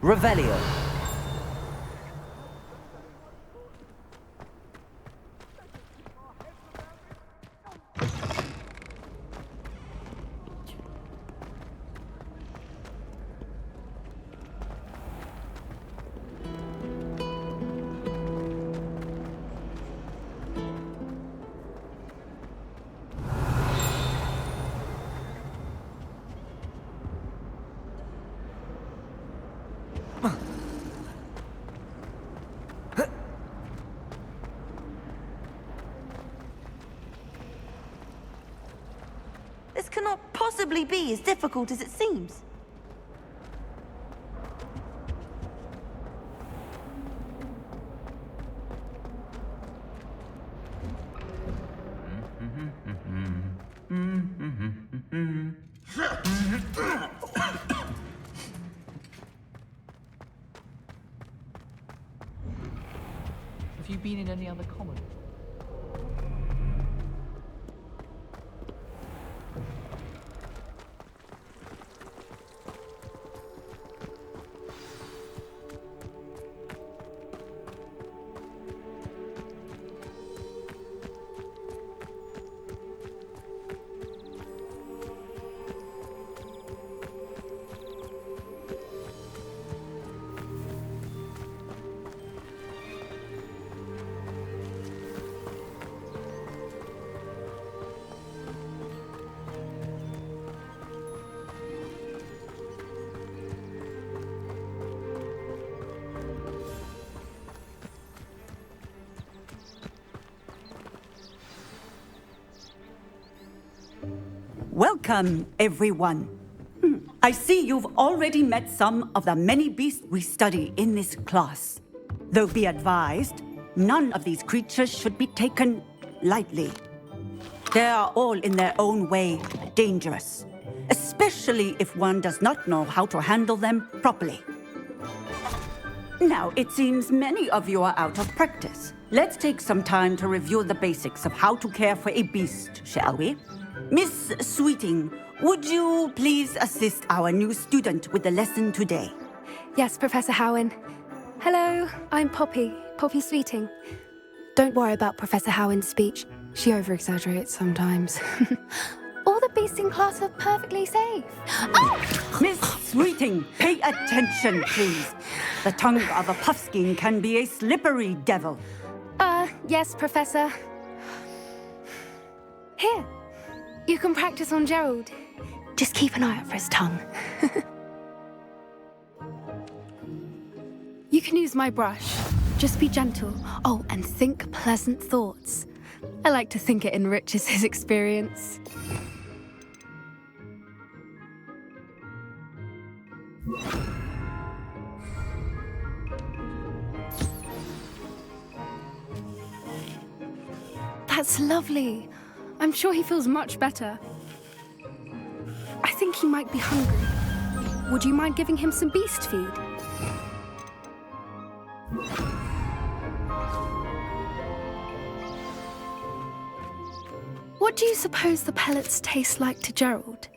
Revelio. This cannot possibly be as difficult as it seems. Have you been in any other common? Welcome, everyone. I see you've already met some of the many beasts we study in this class. Though be advised, none of these creatures should be taken lightly. They are all in their own way dangerous, especially if one does not know how to handle them properly. Now, it seems many of you are out of practice. Let's take some time to review the basics of how to care for a beast, shall we? Miss Sweeting, would you please assist our new student with the lesson today? Yes, Professor Howin. Hello, I'm Poppy Sweeting. Don't worry about Professor Howin's speech. She over-exaggerates sometimes. All the beasts in class are perfectly safe. Oh! Miss Sweeting, pay attention, please. The tongue of a puffskein can be a slippery devil. Yes, Professor. Here, you can practice on Gerald. Just keep an eye out for his tongue. You can use my brush. Just be gentle. Oh, and think pleasant thoughts. I like to think it enriches his experience. That's lovely. I'm sure he feels much better. I think he might be hungry. Would you mind giving him some beast feed? What do you suppose the pellets taste like to Gerald?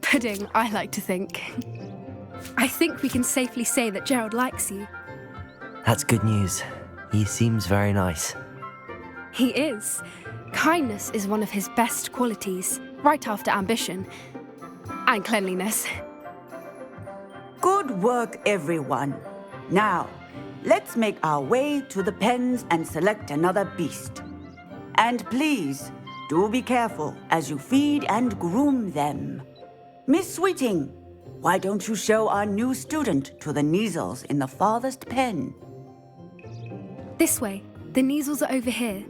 Pudding, I like to think. I think we can safely say that Gerald likes you. That's good news. He seems very nice. He is. Kindness is one of his best qualities, right after ambition. And cleanliness. Good work, everyone. Now, let's make our way to the pens and select another beast. And please, do be careful as you feed and groom them. Miss Sweeting, why don't you show our new student to the Kneazles in the farthest pen? This way. The Kneazles are over here.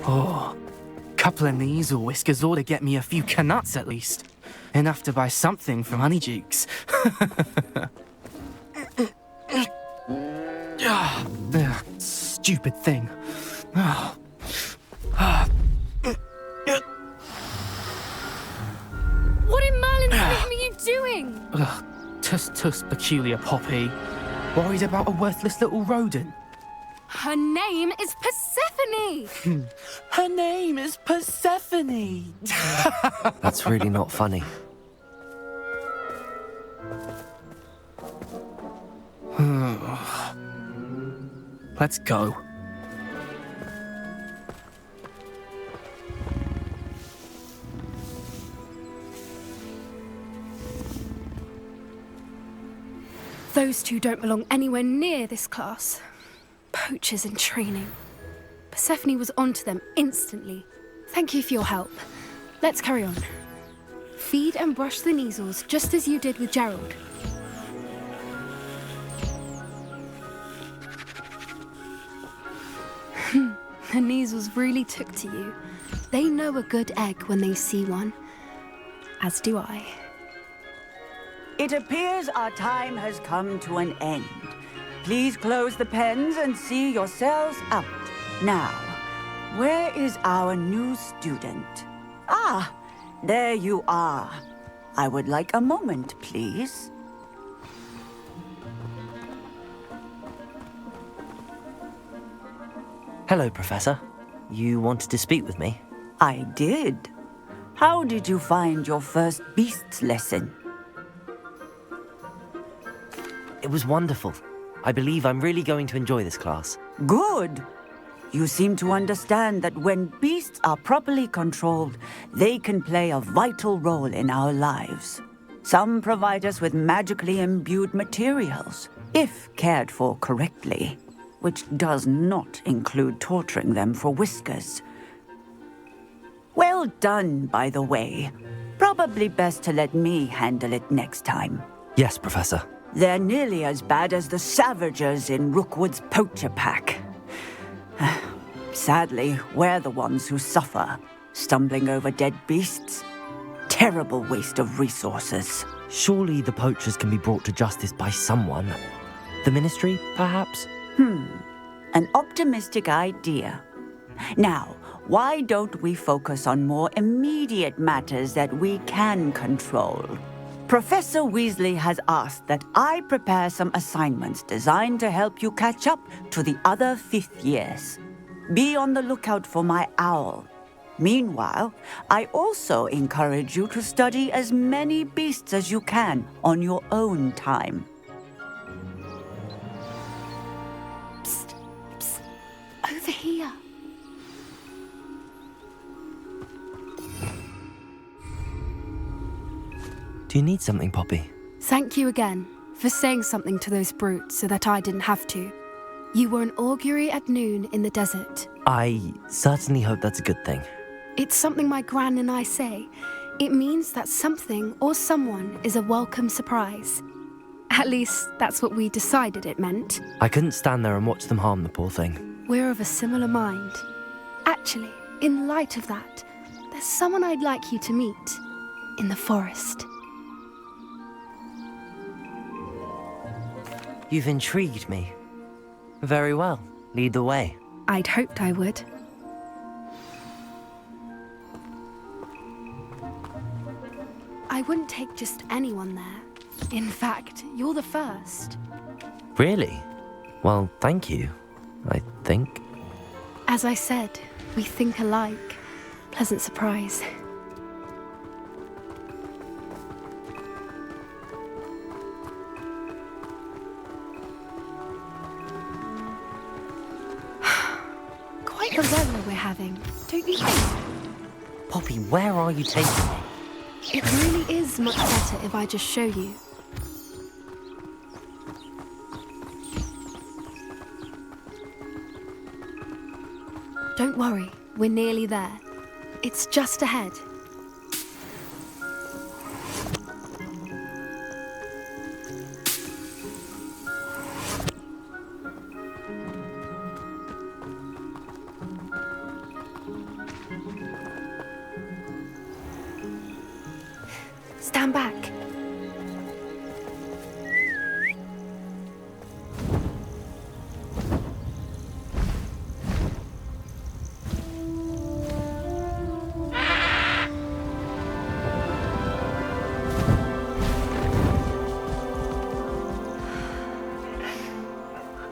Oh, couple of Kneazle whiskers ought to get me a few canuts at least. Enough to buy something from Honeydukes. Stupid thing. What in Merlin's name are you doing? Tuss, peculiar Poppy. Worried about a worthless little rodent. Her name is Persephone! Her name is Persephone! That's really not funny. Let's go. Those two don't belong anywhere near this class. Poachers in training. Persephone was onto them instantly. Thank you for your help. Let's carry on. Feed and brush the Kneazles just as you did with Gerald. The Kneazles really took to you. They know a good egg when they see one. As do I. It appears our time has come to an end. Please close the pens and see yourselves out. Now, where is our new student? Ah, there you are. I would like a moment, please. Hello, Professor. You wanted to speak with me? I did. How did you find your first beasts lesson? It was wonderful. I believe I'm really going to enjoy this class. Good. You seem to understand that when beasts are properly controlled, they can play a vital role in our lives. Some provide us with magically imbued materials, if cared for correctly, which does not include torturing them for whiskers. Well done, by the way. Probably best to let me handle it next time. Yes, Professor. They're nearly as bad as the Savagers in Rookwood's poacher pack. Sadly, we're the ones who suffer, stumbling over dead beasts. Terrible waste of resources. Surely the poachers can be brought to justice by someone. The Ministry, perhaps? An optimistic idea. Now, why don't we focus on more immediate matters that we can control? Professor Weasley has asked that I prepare some assignments designed to help you catch up to the other 5th years. Be on the lookout for my owl. Meanwhile, I also encourage you to study as many beasts as you can on your own time. Psst, psst. Over here. Do you need something, Poppy? Thank you again for saying something to those brutes so that I didn't have to. You were an augury at noon in the desert. I certainly hope that's a good thing. It's something my gran and I say. It means that something or someone is a welcome surprise. At least, that's what we decided it meant. I couldn't stand there and watch them harm the poor thing. We're of a similar mind. Actually, in light of that, there's someone I'd like you to meet. In the forest. You've intrigued me. Very well. Lead the way. I'd hoped I would. I wouldn't take just anyone there. In fact, you're the first. Really? Well, thank you, I think. As I said, we think alike. Pleasant surprise. Quite the weather we're having, don't you think? Poppy, where are you taking me? It really is much better if I just show you. Don't worry, we're nearly there. It's just ahead. Stand back.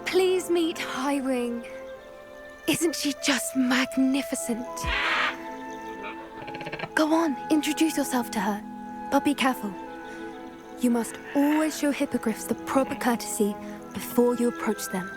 Please meet Highwing. Isn't she just magnificent? Go on, introduce yourself to her. But be careful. You must always show hippogriffs the proper courtesy before you approach them.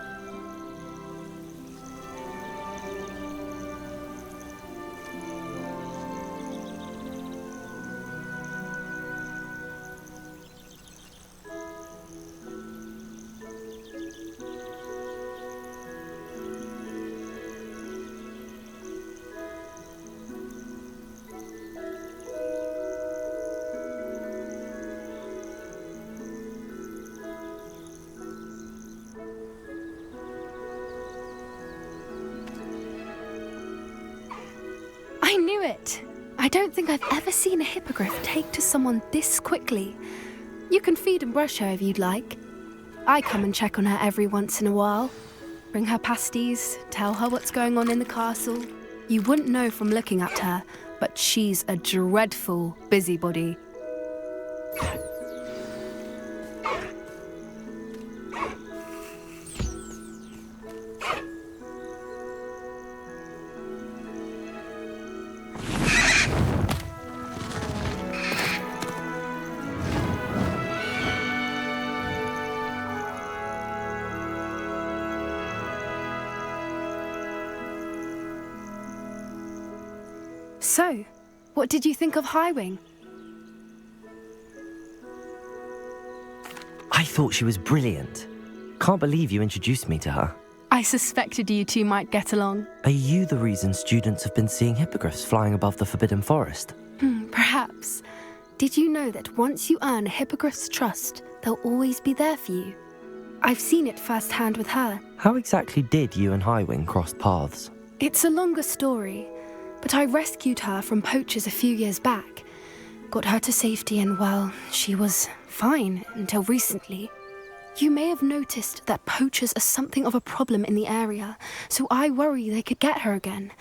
I knew it! I don't think I've ever seen a hippogriff take to someone this quickly. You can feed and brush her if you'd like. I come and check on her every once in a while. Bring her pasties, tell her what's going on in the castle. You wouldn't know from looking at her, but she's a dreadful busybody. So, what did you think of Highwing? I thought she was brilliant. Can't believe you introduced me to her. I suspected you two might get along. Are you the reason students have been seeing hippogriffs flying above the Forbidden Forest? Perhaps. Did you know that once you earn a hippogriff's trust, they'll always be there for you? I've seen it firsthand with her. How exactly did you and Highwing cross paths? It's a longer story, but I rescued her from poachers a few years back. Got her to safety and, well, she was fine until recently. You may have noticed that poachers are something of a problem in the area, so I worry they could get her again.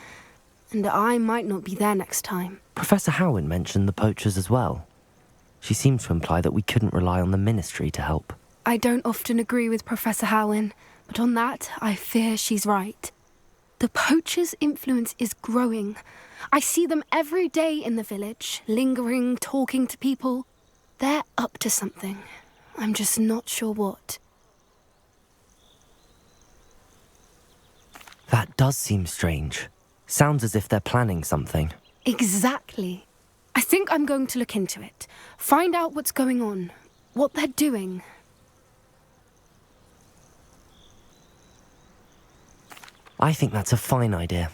And I might not be there next time. Professor Howin mentioned the poachers as well. She seemed to imply that we couldn't rely on the Ministry to help. I don't often agree with Professor Howin, but on that, I fear she's right. The poachers' influence is growing. I see them every day in the village, lingering, talking to people. They're up to something. I'm just not sure what. That does seem strange. Sounds as if they're planning something. Exactly. I think I'm going to look into it. Find out what's going on, what they're doing. I think that's a fine idea.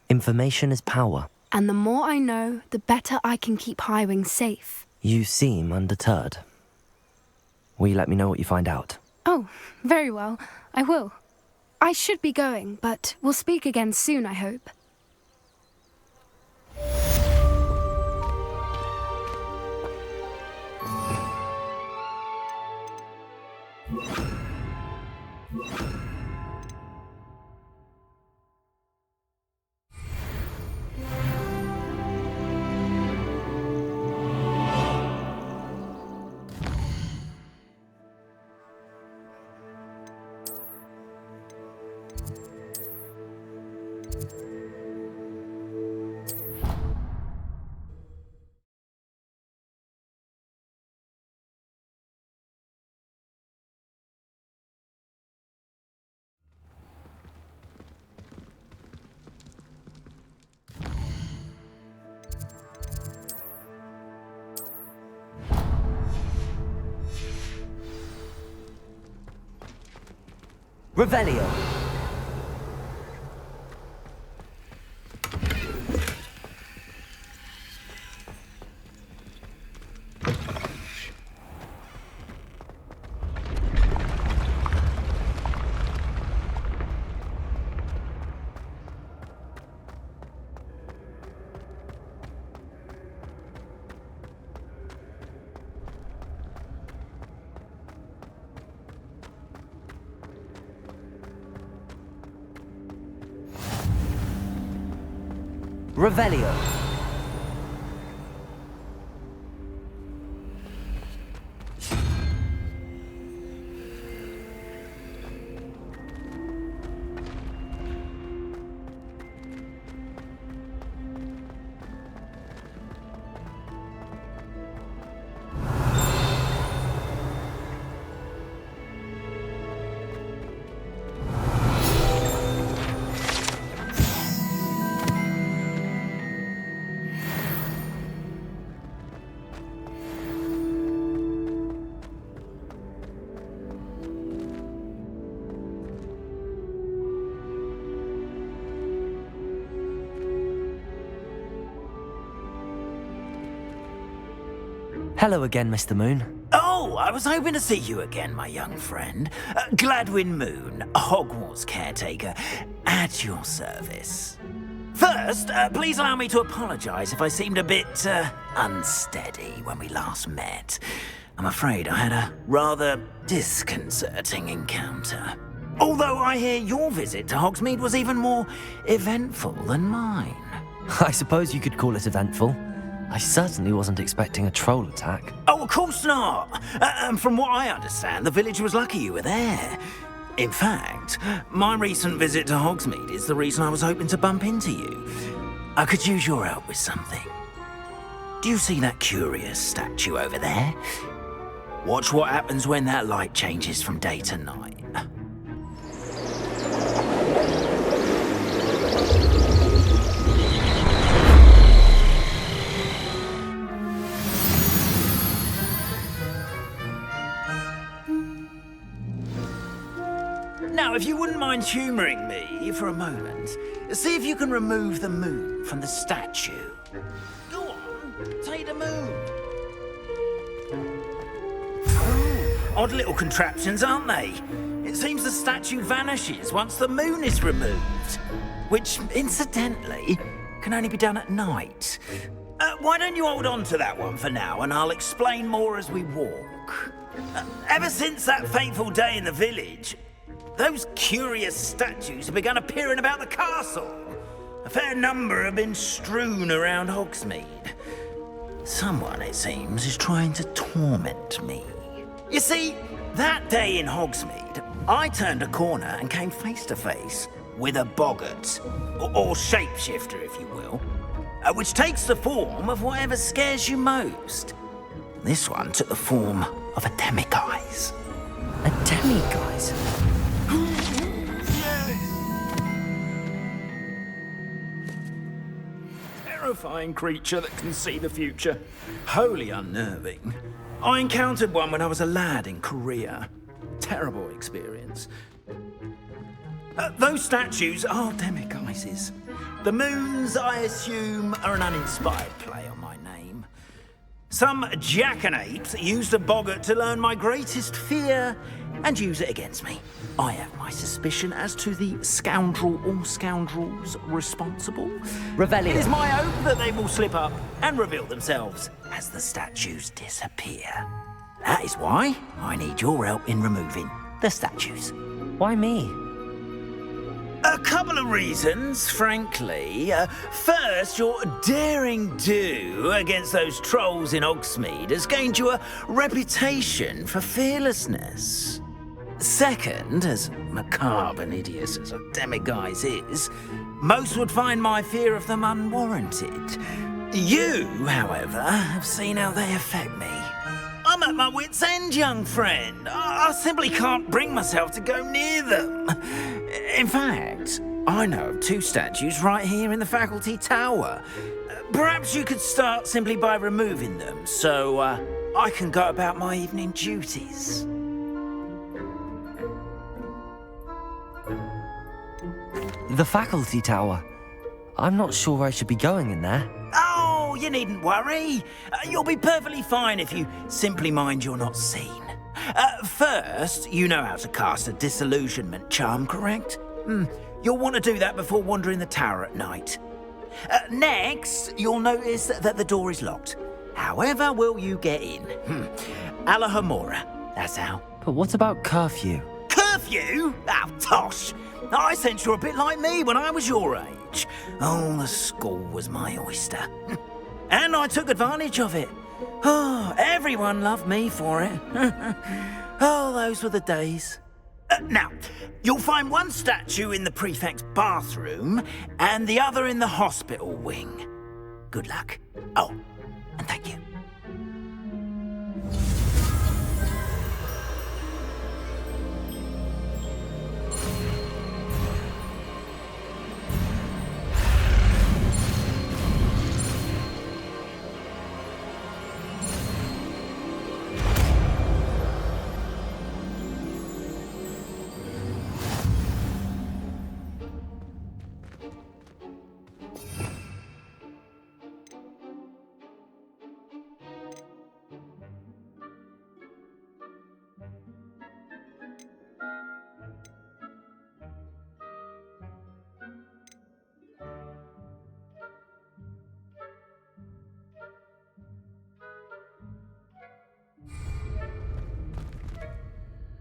Information is power. And the more I know, the better I can keep Highwing safe. You seem undeterred. Will you let me know what you find out? Oh, very well. I will. I should be going, but we'll speak again soon, I hope. Revelio! Revelio. Hello again, Mr. Moon. Oh, I was hoping to see you again, my young friend. Gladwin Moon, Hogwarts Caretaker, at your service. First, please allow me to apologise if I seemed a bit, unsteady when we last met. I'm afraid I had a rather disconcerting encounter. Although I hear your visit to Hogsmeade was even more eventful than mine. I suppose you could call it eventful. I certainly wasn't expecting a troll attack. Oh, of course not. And from what I understand, the village was lucky you were there. In fact, my recent visit to Hogsmeade is the reason I was hoping to bump into you. I could use your help with something. Do you see that curious statue over there? Watch what happens when that light changes from day to night. Now, if you wouldn't mind humouring me for a moment, see if you can remove the moon from the statue. Go on, take the moon. Oh, odd little contraptions, aren't they? It seems the statue vanishes once the moon is removed, which, incidentally, can only be done at night. Why don't you hold on to that one for now, and I'll explain more as we walk. Ever since that fateful day in the village, those curious statues have begun appearing about the castle. A fair number have been strewn around Hogsmeade. Someone, it seems, is trying to torment me. You see, that day in Hogsmeade, I turned a corner and came face to face with a boggart, or shapeshifter, if you will, which takes the form of whatever scares you most. This one took the form of a demiguise. A demiguise? Terrifying creature that can see the future. Wholly unnerving. I encountered one when I was a lad in Korea. Terrible experience. Those statues are demiguises. The moons, I assume, are an uninspired play on my name. Some jackanapes used a boggart to learn my greatest fear and use it against me. I have my suspicion as to the scoundrel or scoundrels responsible. Revelio. It is my hope that they will slip up and reveal themselves as the statues disappear. That is why I need your help in removing the statues. Why me? A couple of reasons, frankly. First, your daring do against those trolls in Hogsmeade has gained you a reputation for fearlessness. Second, as macabre and hideous as a demiguise is, most would find my fear of them unwarranted. You, however, have seen how they affect me. I'm at my wit's end, young friend. I simply can't bring myself to go near them. In fact, I know of two statues right here in the faculty tower. Perhaps you could start simply by removing them, so I can go about my evening duties. The faculty tower. I'm not sure I should be going in there. Oh, you needn't worry. You'll be perfectly fine if you simply mind you're not seen. First, you know how to cast a disillusionment charm, correct? You'll want to do that before wandering the tower at night. Next, you'll notice that the door is locked. However will you get in? Alohomora, that's how. But what about curfew? Curfew? Oh, tosh. I sense you're a bit like me when I was your age. privilege. Oh, the school was my oyster. And I took advantage of it. Oh, everyone loved me for it. Oh, those were the days. Now, you'll find one statue in the Prefect's bathroom and the other in the hospital wing. Good luck. Oh, and thank you.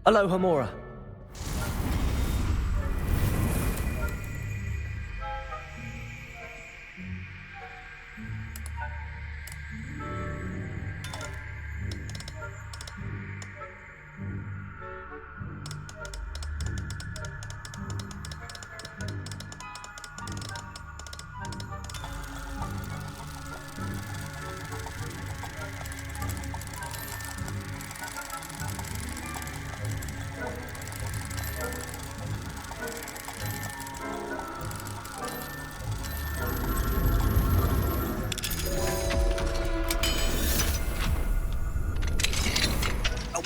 Alohomora.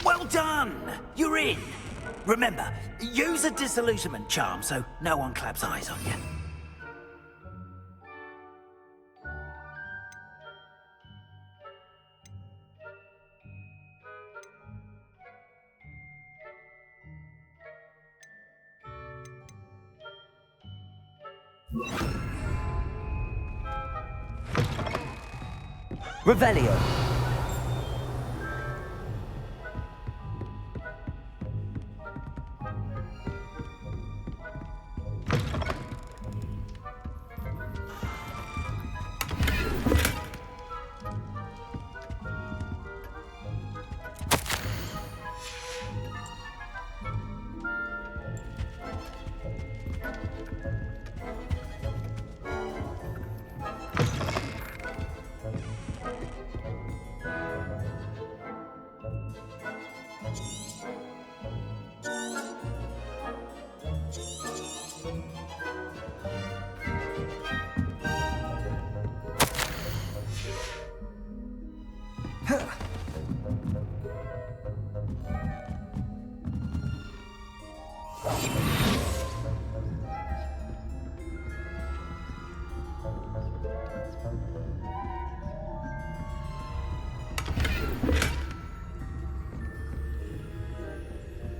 Well done! You're in. Remember, use a disillusionment charm so no one claps eyes on you. Revelio.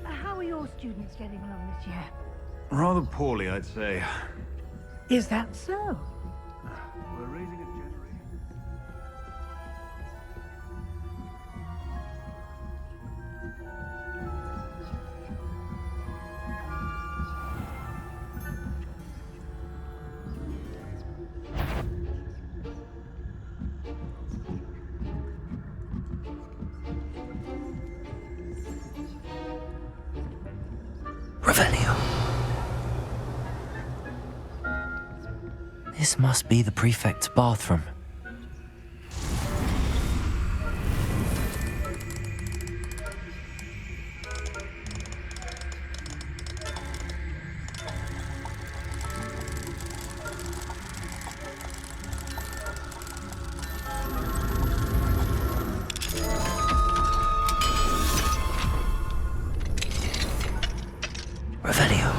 How are your students getting along this year? Rather poorly, I'd say. Is that so? We're raising a generation. Revelio. This must be the Prefect's bathroom. Revelio.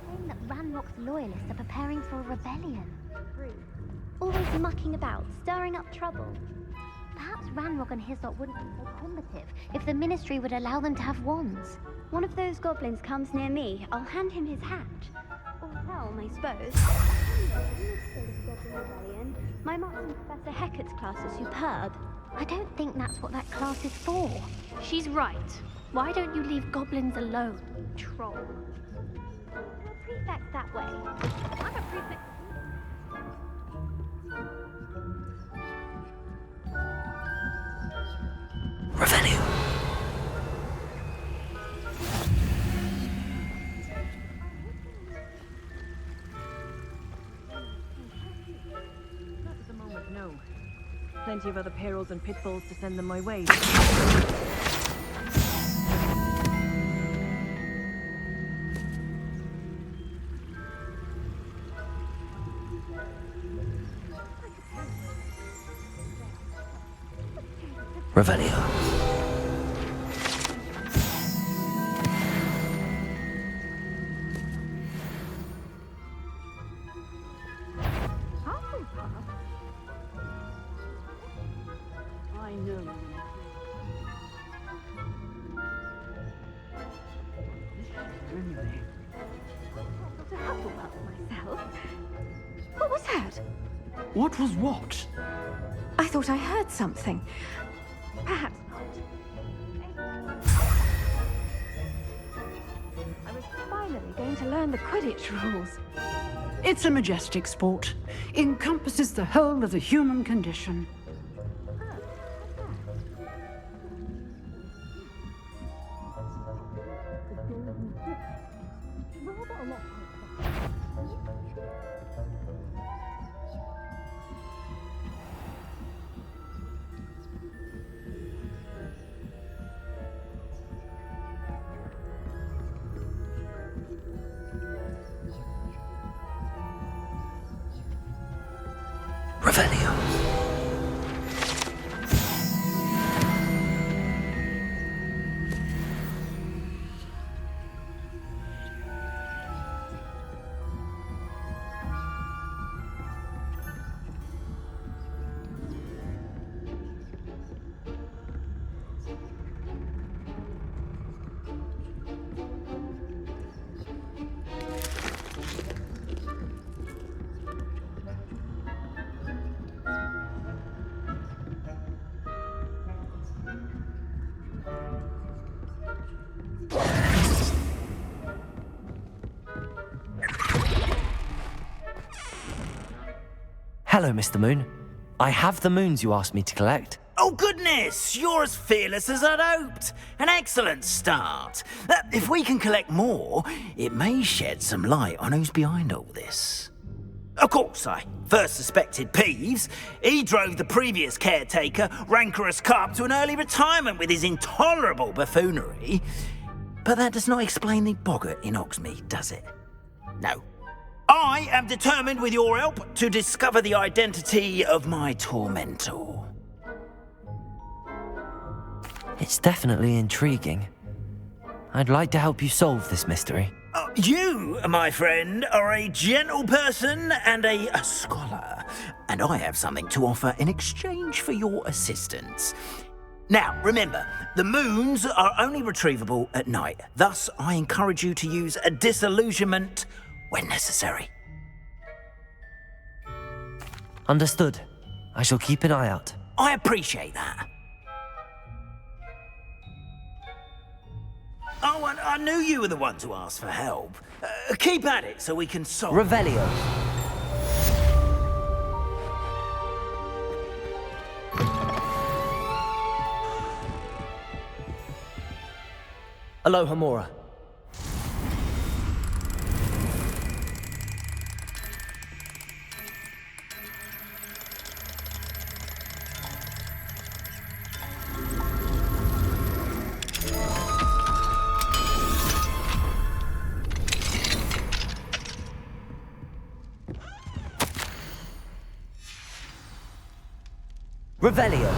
Saying that Ranrock's loyalists are preparing for a rebellion. Always mucking about, stirring up trouble. Perhaps Ranrock and his lot wouldn't be so combative if the Ministry would allow them to have wands. One of those goblins comes near me, I'll hand him his hat. Or helm, I suppose. My marks in Professor Hecat's class are superb. I don't think that's what that class is for. She's right. Why don't you leave goblins alone, troll? Prefects that way. I'm a prefect. Revelio. Not at the moment, no. Plenty of other perils and pitfalls to send them my way. Revelio. I know. To Hufflepuff myself. What was that? What was what? I thought I heard something. Perhaps not. I was finally going to learn the Quidditch rules. It's a majestic sport. Encompasses the whole of the human condition. Revelio. Hello, Mr. Moon. I have the moons you asked me to collect. Oh, goodness! You're as fearless as I'd hoped. An excellent start. If we can collect more, it may shed some light on who's behind all this. Of course, I first suspected Peeves. He drove the previous caretaker, rancorous Carp, to an early retirement with his intolerable buffoonery. But that does not explain the boggart in Hogsmeade, does it? No. I am determined, with your help, to discover the identity of my tormentor. It's definitely intriguing. I'd like to help you solve this mystery. You, my friend, are a gentle person and a scholar, and I have something to offer in exchange for your assistance. Now, remember, the moons are only retrievable at night. Thus, I encourage you to use a disillusionment when necessary. Understood. I shall keep an eye out. I appreciate that. Oh, and I knew you were the one to ask for help. Keep at it so we can solve... Revelio. Alohomora. Revelio.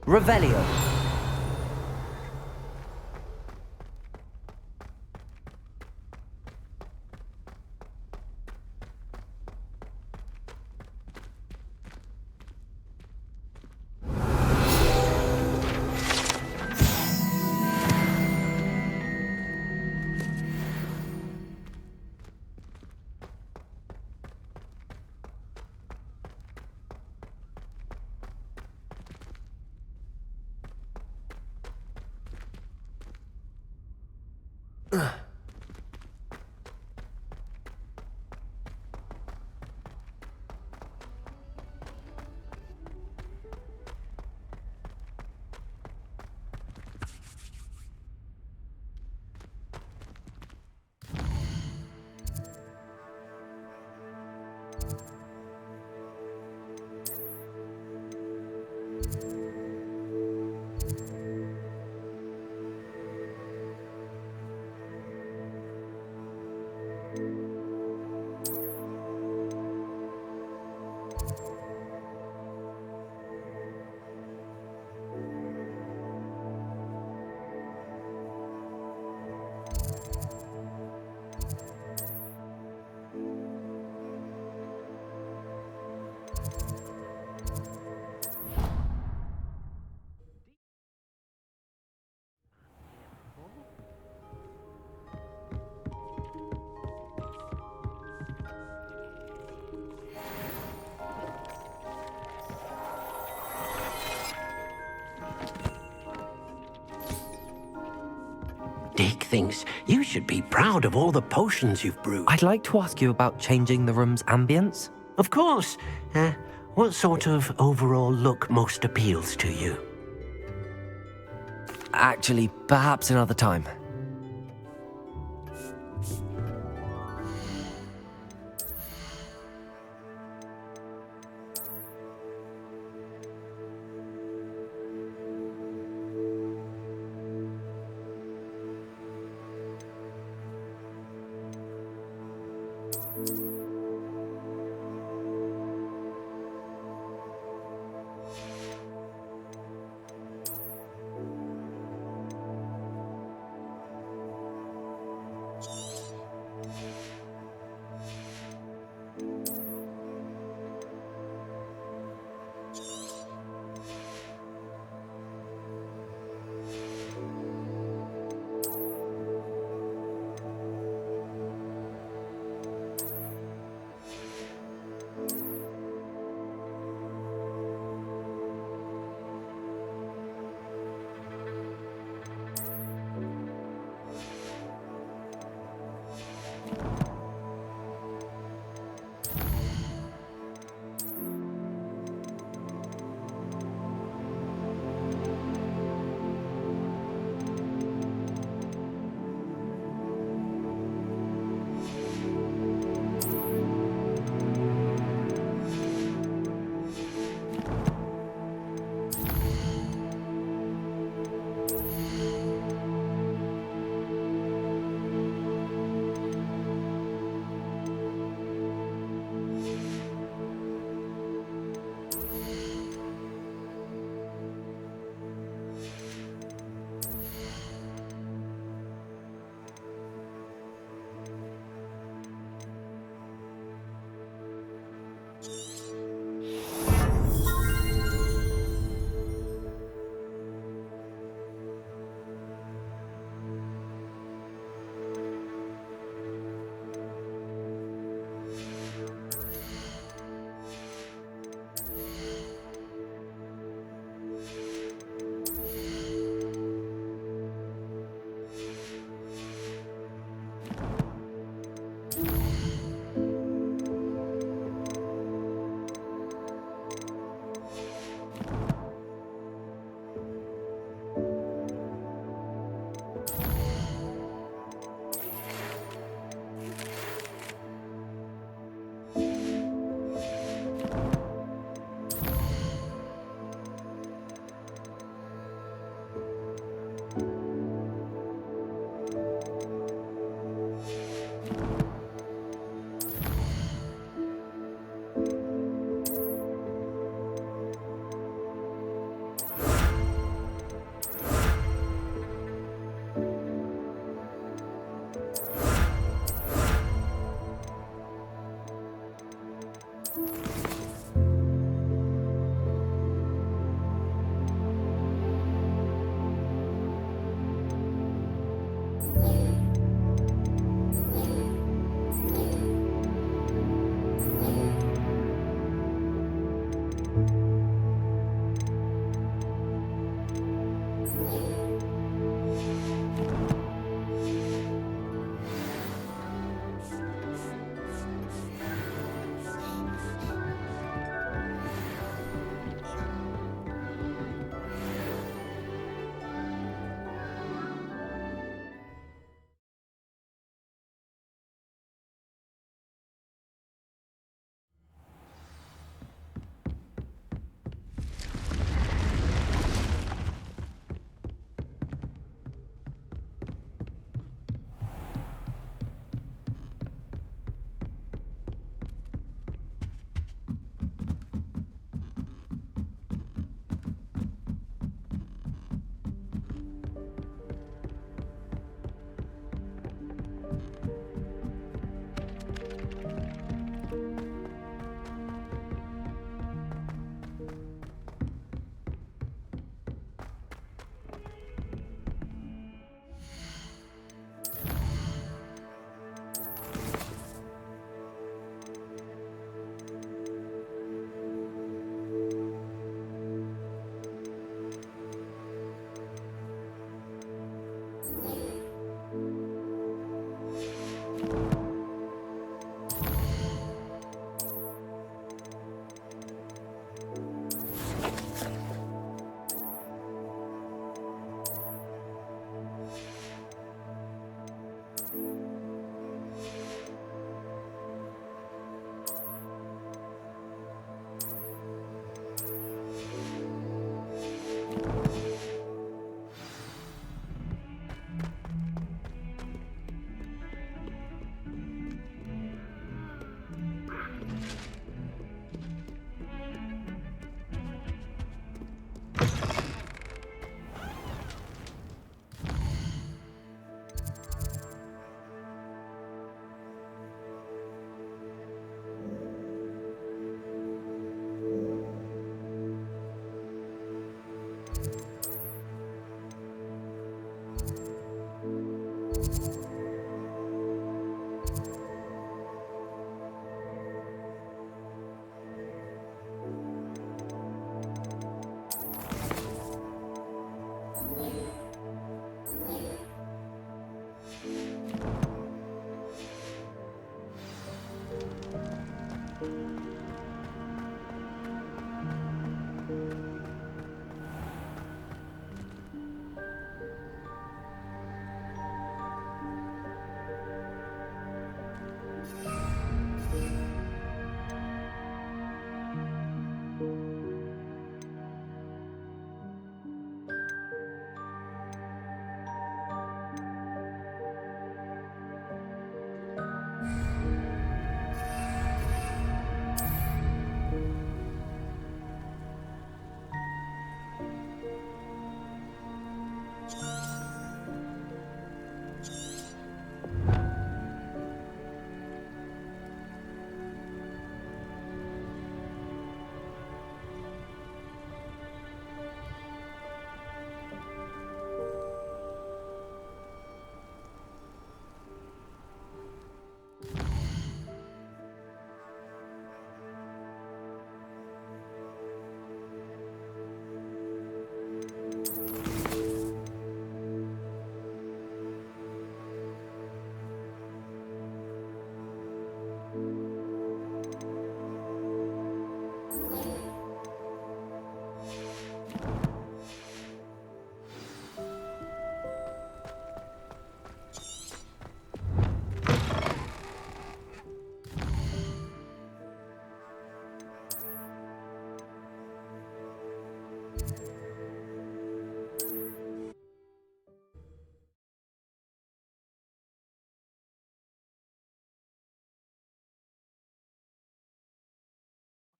Revelio. Deek thinks you should be proud of all the potions you've brewed. I'd like to ask you about changing the room's ambience. Of course. What sort of overall look most appeals to you? Actually, perhaps another time.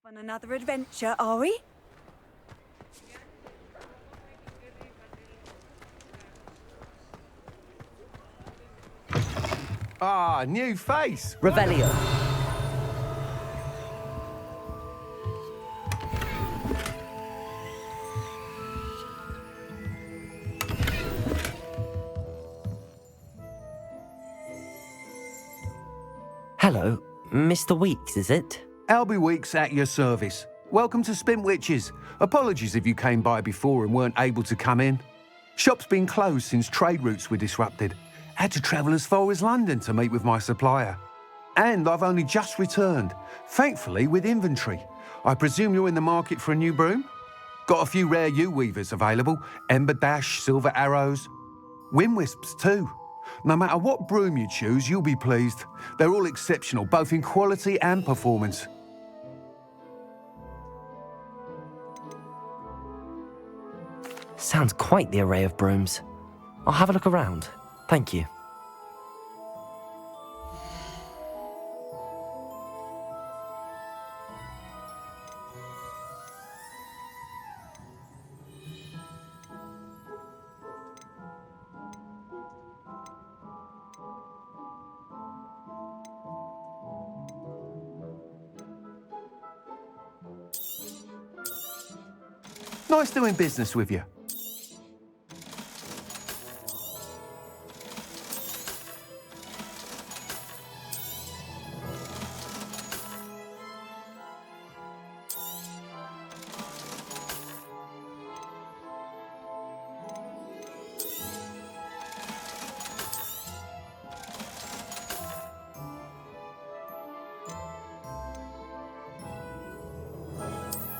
On another adventure, are we? Ah, new face. Revelio. Hello, Mr. Weeks, is it? Albie Weeks at your service. Welcome to Spintwitches. Apologies if you came by before and weren't able to come in. Shop's been closed since trade routes were disrupted. Had to travel as far as London to meet with my supplier. And I've only just returned, thankfully with inventory. I presume you're in the market for a new broom? Got a few rare U-weavers available, Ember Dash, Silver Arrows, Wind Wisps too. No matter what broom you choose, you'll be pleased. They're all exceptional, both in quality and performance. Sounds quite the array of brooms. I'll have a look around. Thank you. Nice doing business with you.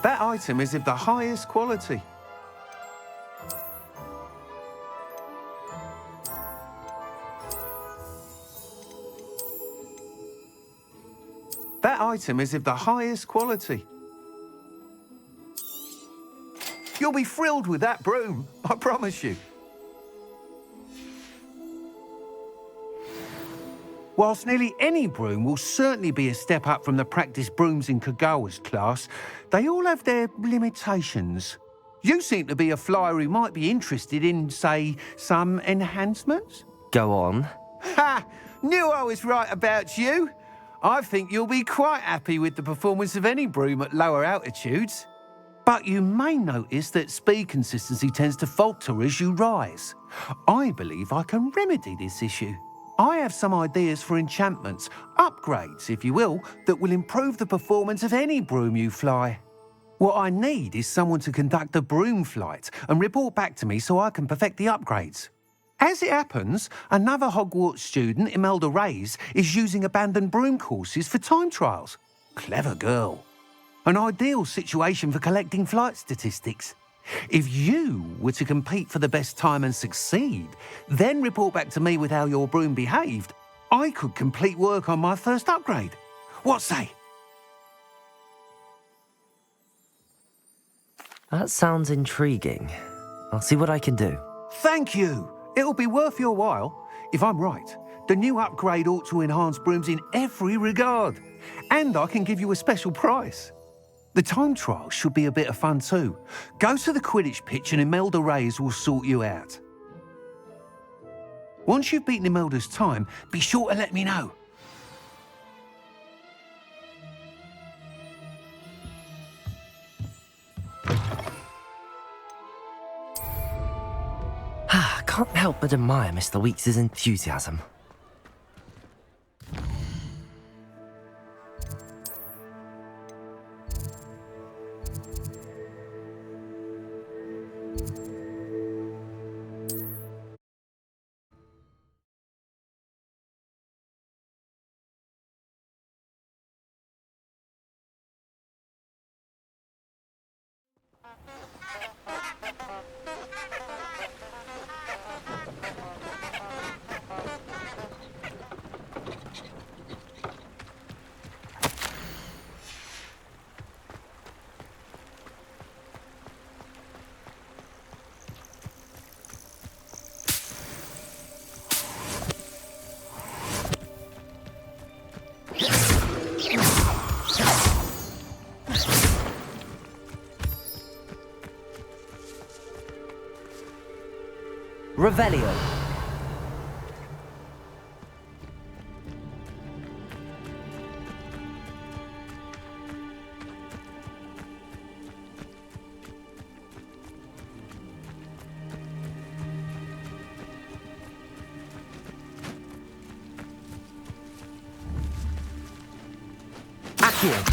That item is of the highest quality. That item is of the highest quality. You'll be thrilled with that broom, I promise you. Whilst nearly any broom will certainly be a step up from the practice brooms in Kagawa's class, they all have their limitations. You seem to be a flyer who might be interested in, say, some enhancements? Go on. Ha! Knew I was right about you. I think you'll be quite happy with the performance of any broom at lower altitudes. But you may notice that speed consistency tends to falter as you rise. I believe I can remedy this issue. I have some ideas for enchantments, upgrades, if you will, that will improve the performance of any broom you fly. What I need is someone to conduct a broom flight and report back to me so I can perfect the upgrades. As it happens, another Hogwarts student, Imelda Reyes, is using abandoned broom courses for time trials. Clever girl. An ideal situation for collecting flight statistics. If you were to compete for the best time and succeed, then report back to me with how your broom behaved, I could complete work on my first upgrade. What say? That sounds intriguing. I'll see what I can do. Thank you. It'll be worth your while. If I'm right, the new upgrade ought to enhance brooms in every regard. And I can give you a special price. The time trial should be a bit of fun too. Go to the Quidditch pitch and Imelda Reyes will sort you out. Once you've beaten Imelda's time, be sure to let me know. Can't help but admire Mr. Weeks' enthusiasm. Revelio. Accio.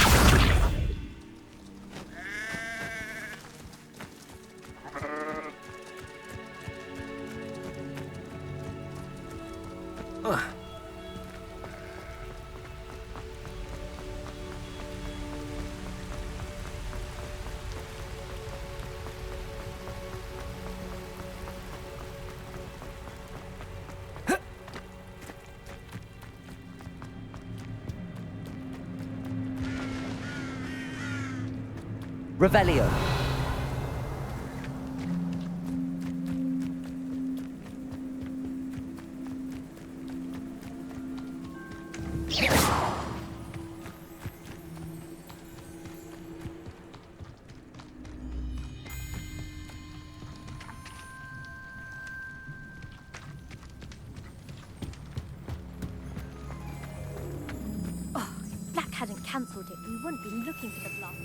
Revelio. Oh, if Black hadn't cancelled it, we wouldn't be looking for the blast.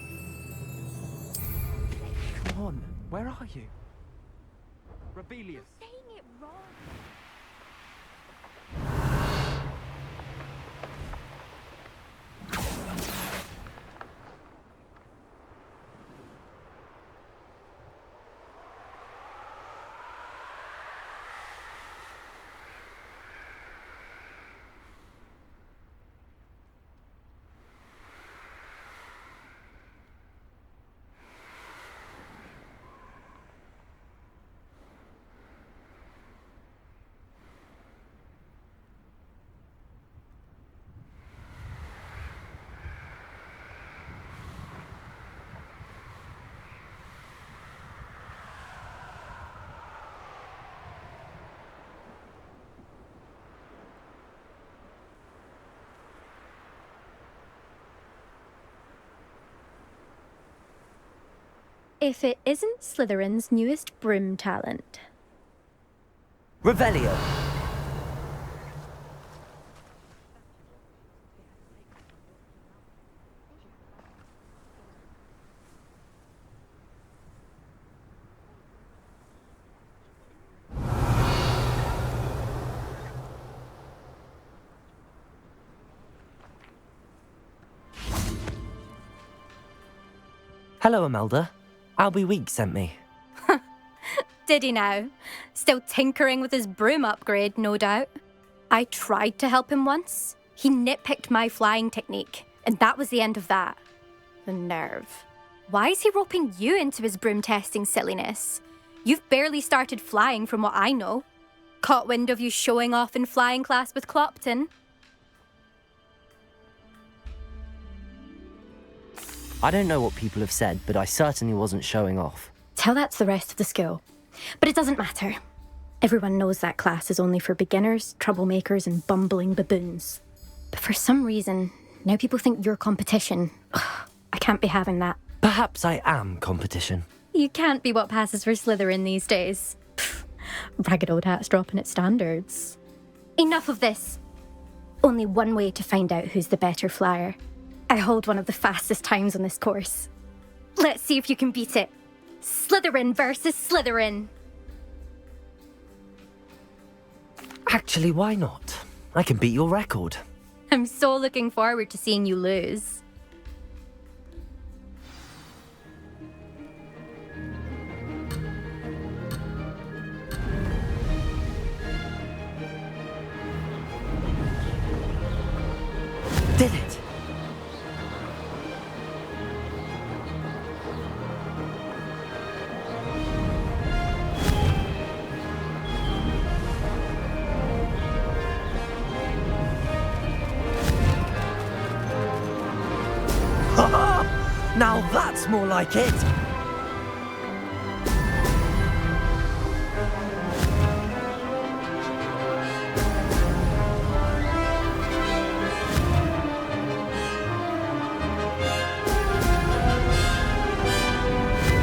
Come on, where are you? Rebellious. You're saying it wrong. If it isn't Slytherin's newest broom talent. Revelio. Hello, Imelda. Albie Week sent me. Did he now? Still tinkering with his broom upgrade, no doubt. I tried to help him once. He nitpicked my flying technique, and that was the end of that. The nerve. Why is he roping you into his broom testing silliness? You've barely started flying from what I know. Caught wind of you showing off in flying class with Clopton. I don't know what people have said, but I certainly wasn't showing off. Tell that to the rest of the school. But it doesn't matter. Everyone knows that class is only for beginners, troublemakers, and bumbling baboons. But for some reason, now people think you're competition. Ugh, I can't be having that. Perhaps I am competition. You can't be what passes for Slytherin these days. Pfft, ragged old hat's dropping its standards. Enough of this. Only one way to find out who's the better flyer. I hold one of the fastest times on this course. Let's see if you can beat it. Slytherin versus Slytherin. Actually, why not? I can beat your record. I'm so looking forward to seeing you lose. Did it! Now that's more like it!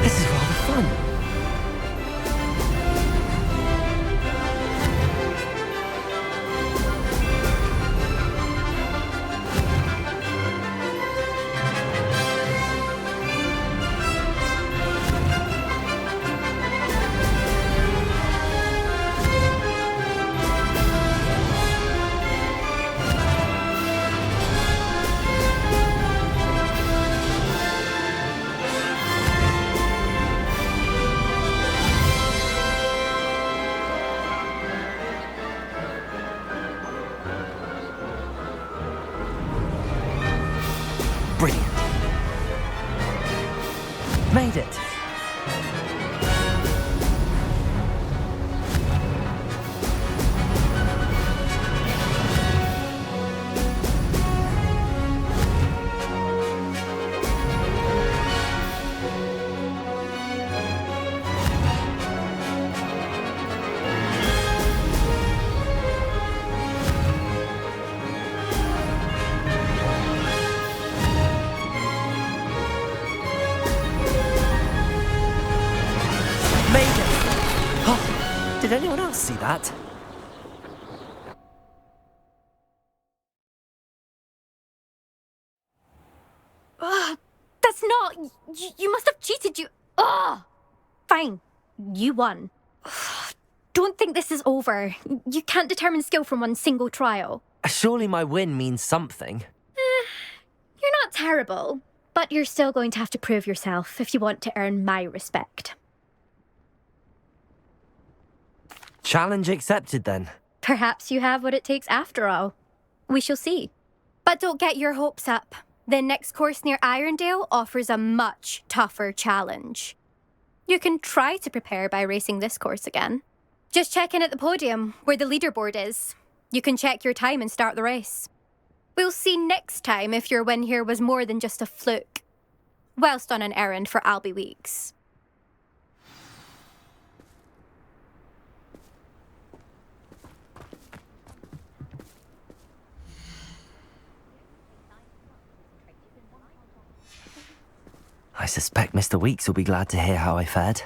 This is rather fun. Made it! Did anyone else see that? That's not... You must have cheated, you... Fine. You won. Don't think this is over. You can't determine skill from one single trial. Surely my win means something. You're not terrible, but you're still going to have to prove yourself if you want to earn my respect. Challenge accepted, then. Perhaps you have what it takes after all. We shall see. But don't get your hopes up. The next course near Irondale offers a much tougher challenge. You can try to prepare by racing this course again. Just check in at the podium, where the leaderboard is. You can check your time and start the race. We'll see next time if your win here was more than just a fluke, whilst on an errand for Albie Weeks. I suspect Mr. Weeks will be glad to hear how I fared.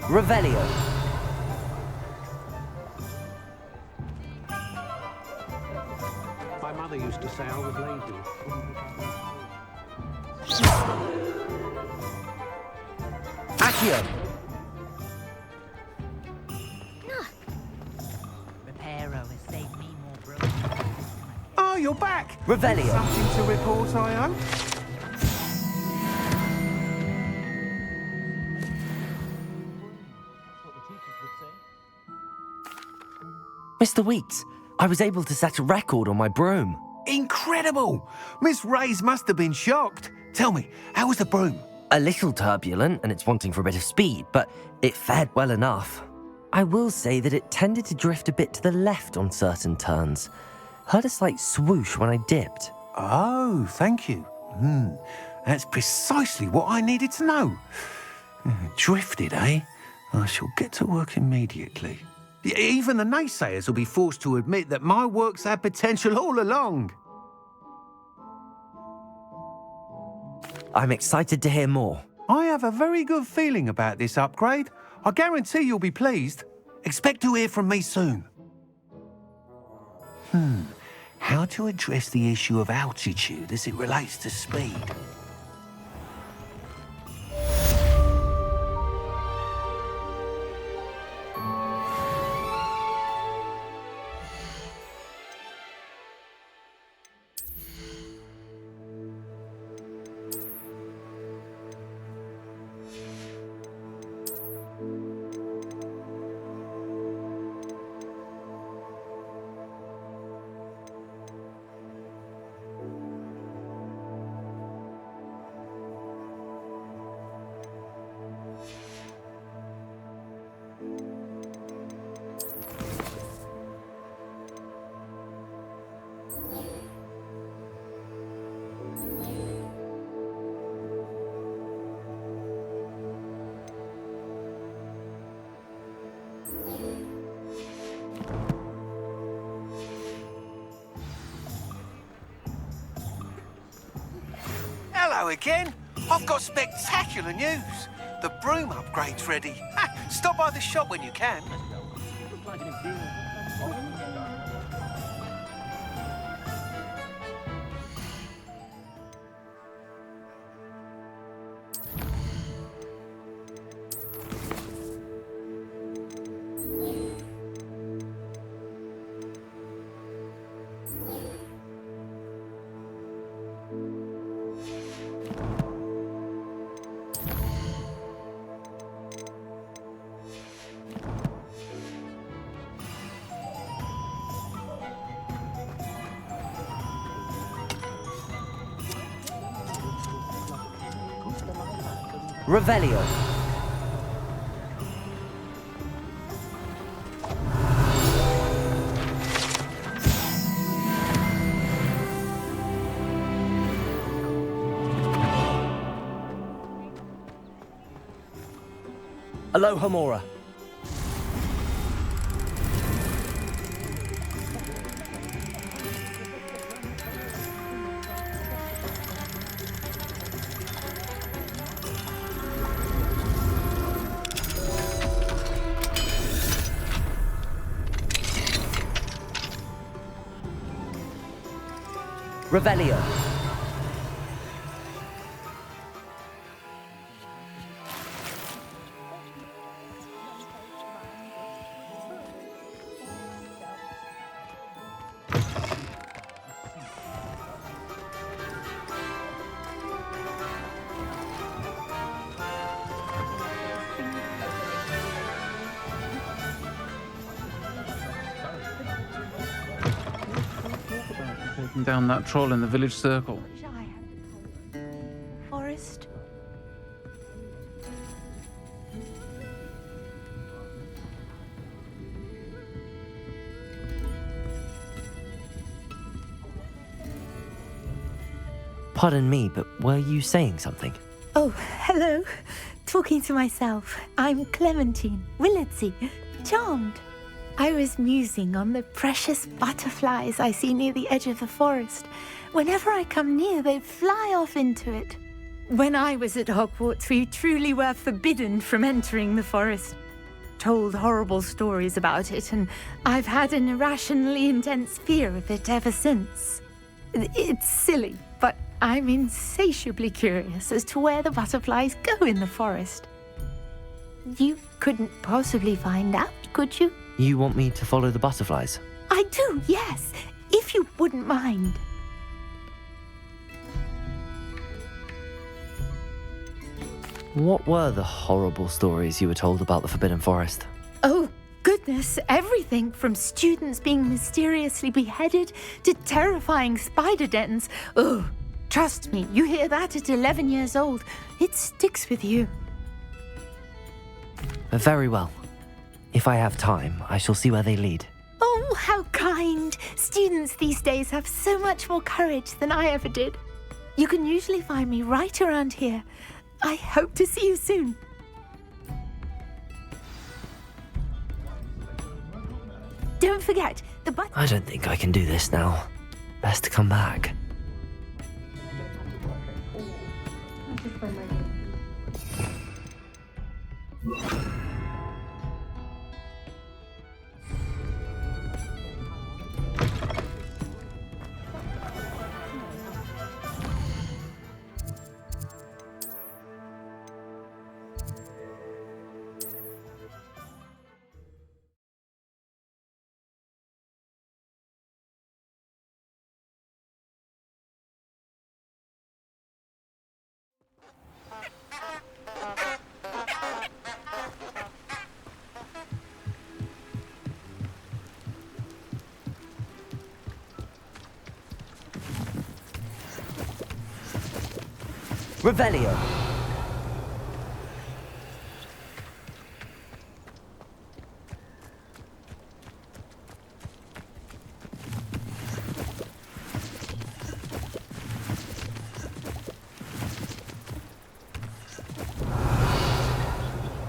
Revelio. My mother used to say I was lazy. Accio. Reparo has saved me more broken. Oh, you're back. Revelio. Something to report, I hope. Mr. Weeks, I was able to set a record on my broom. Incredible! Miss Reyes must have been shocked. Tell me, how was the broom? A little turbulent, and it's wanting for a bit of speed, but it fared well enough. I will say that it tended to drift a bit to the left on certain turns. Heard a slight swoosh when I dipped. Oh, thank you. That's precisely what I needed to know. Drifted, eh? I shall get to work immediately. Even the naysayers will be forced to admit that my work's had potential all along. I'm excited to hear more. I have a very good feeling about this upgrade. I guarantee you'll be pleased. Expect to hear from me soon. How to address the issue of altitude as it relates to speed? Hello again. I've got spectacular news. The broom upgrade's ready. Stop by the shop when you can. Revelio. Alohomora. Revelio. Taking down that troll in the village circle. Forest. Pardon me, but were you saying something? Oh, hello. Talking to myself. I'm Clementine Willardsey. Charmed. I was musing on the precious butterflies I see near the edge of the forest. Whenever I come near, they fly off into it. When I was at Hogwarts, we truly were forbidden from entering the forest. Told horrible stories about it, and I've had an irrationally intense fear of it ever since. It's silly, but I'm insatiably curious as to where the butterflies go in the forest. You couldn't possibly find out, could you? You want me to follow the butterflies? I do, yes, if you wouldn't mind. What were the horrible stories you were told about the Forbidden Forest? Oh, goodness, everything from students being mysteriously beheaded to terrifying spider dens. Oh, trust me, you hear that at 11 years old, it sticks with you. Very well. If I have time, I shall see where they lead. Oh, how kind. Students these days have so much more courage than I ever did. You can usually find me right around here. I hope to see you soon. Don't forget, the I don't think I can do this now. Best to come back. Revelio.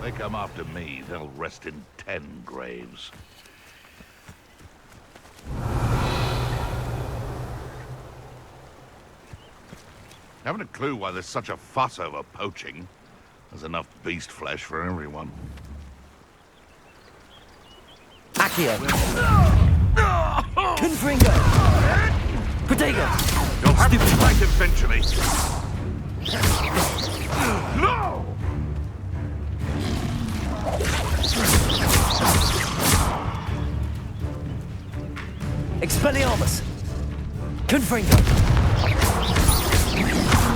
They come after me, they'll rest in 10 graves. Haven't a clue why there's such a fuss over poaching. There's enough beast flesh for everyone. Accio. Confringo. Protego. You'll have to fight eventually. No! Expelliarmus. Confringo!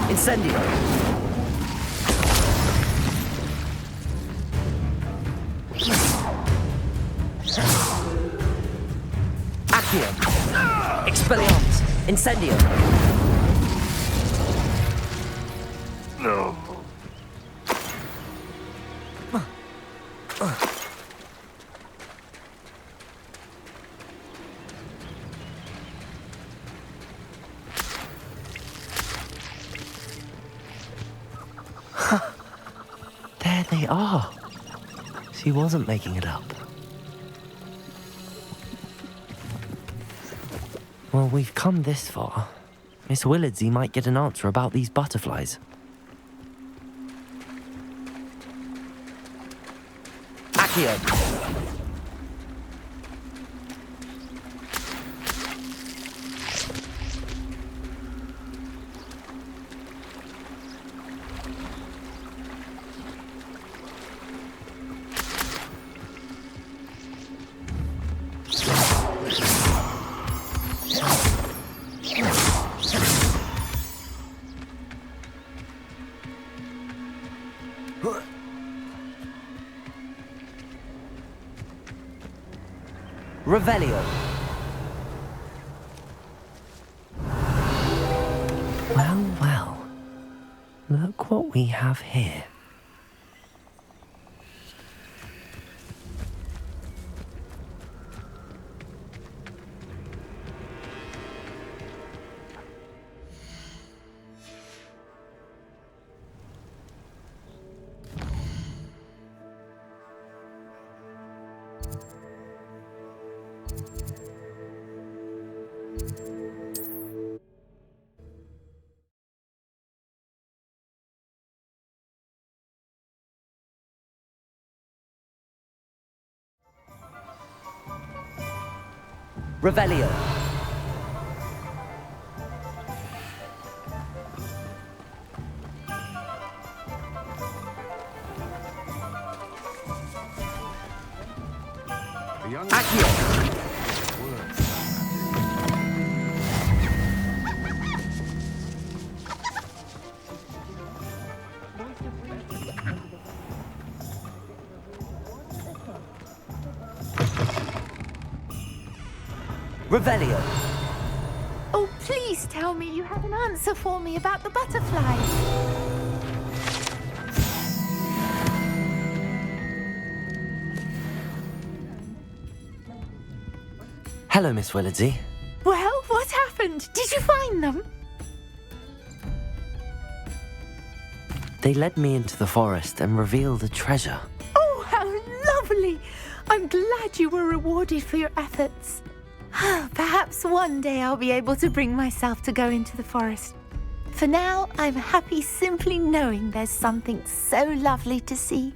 Incendio! Accio! Expelliarmus! Incendio! There they are. She wasn't making it up. Well, we've come this far. Miss Willardsey might get an answer about these butterflies. Accio! Revelio. Well, well. Look what we have here. Revelio. Accio. Revelio. Oh, please tell me you have an answer for me about the butterflies. Hello, Miss Willardsey. Well, what happened? Did you find them? They led me into the forest and revealed a treasure. Oh, how lovely! I'm glad you were rewarded for your efforts. Perhaps one day I'll be able to bring myself to go into the forest. For now, I'm happy simply knowing there's something so lovely to see,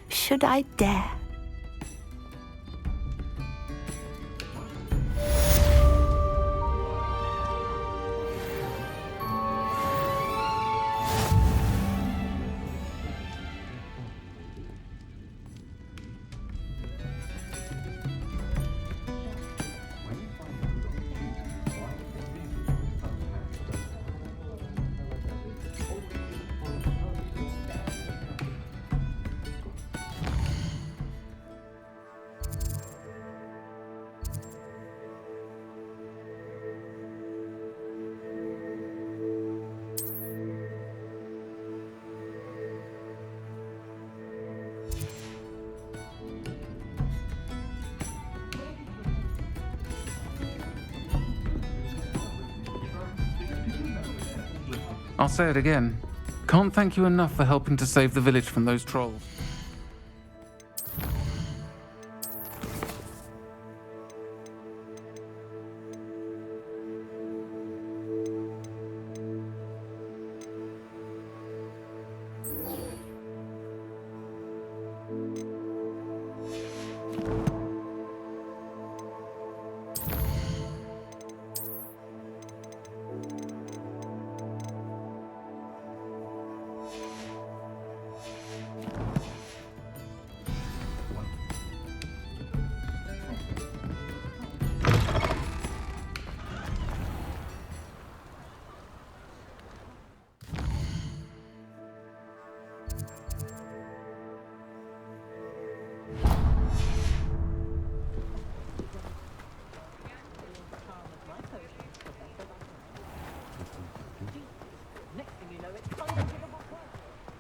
should I dare. I'll say it again. Can't thank you enough for helping to save the village from those trolls.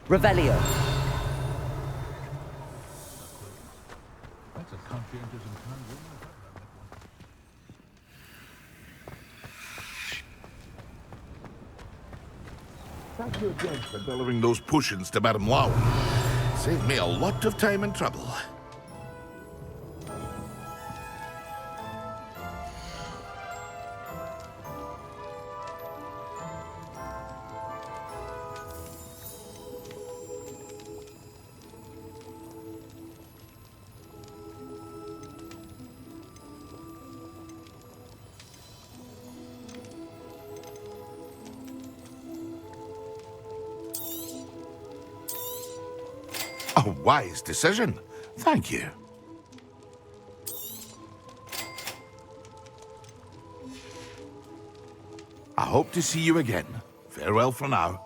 Revelio. That's a conscientious and kind woman. Thank you again for delivering those potions to Madame Lau. Saved me a lot of time and trouble. A wise decision. Thank you. I hope to see you again. Farewell for now.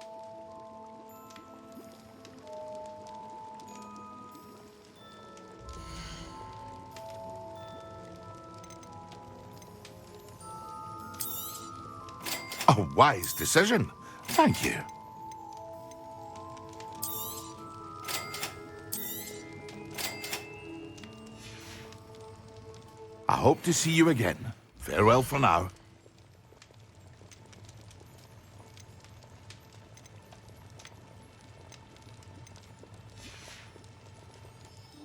A wise decision. Thank you. I hope to see you again. Farewell for now.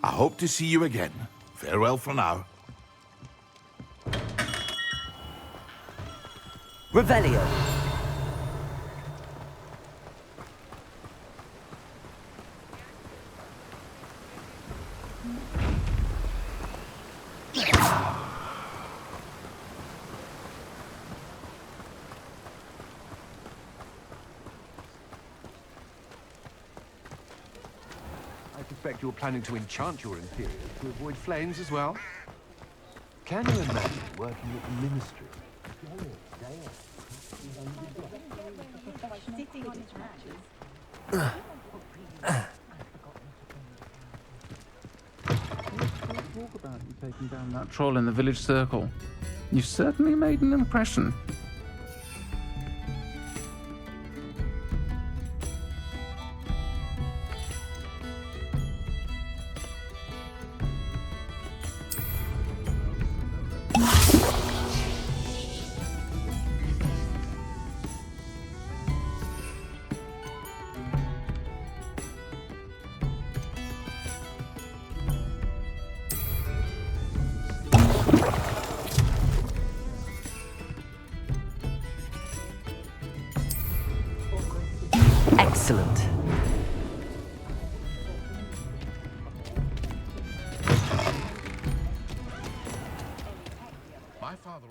I hope to see you again. Farewell for now. Revelio. I suspect you're planning to enchant your Imperial to avoid flames as well. Can you imagine working at the Ministry? Talk about you taking down that troll in the village circle. You certainly made an impression. Excellent. My father.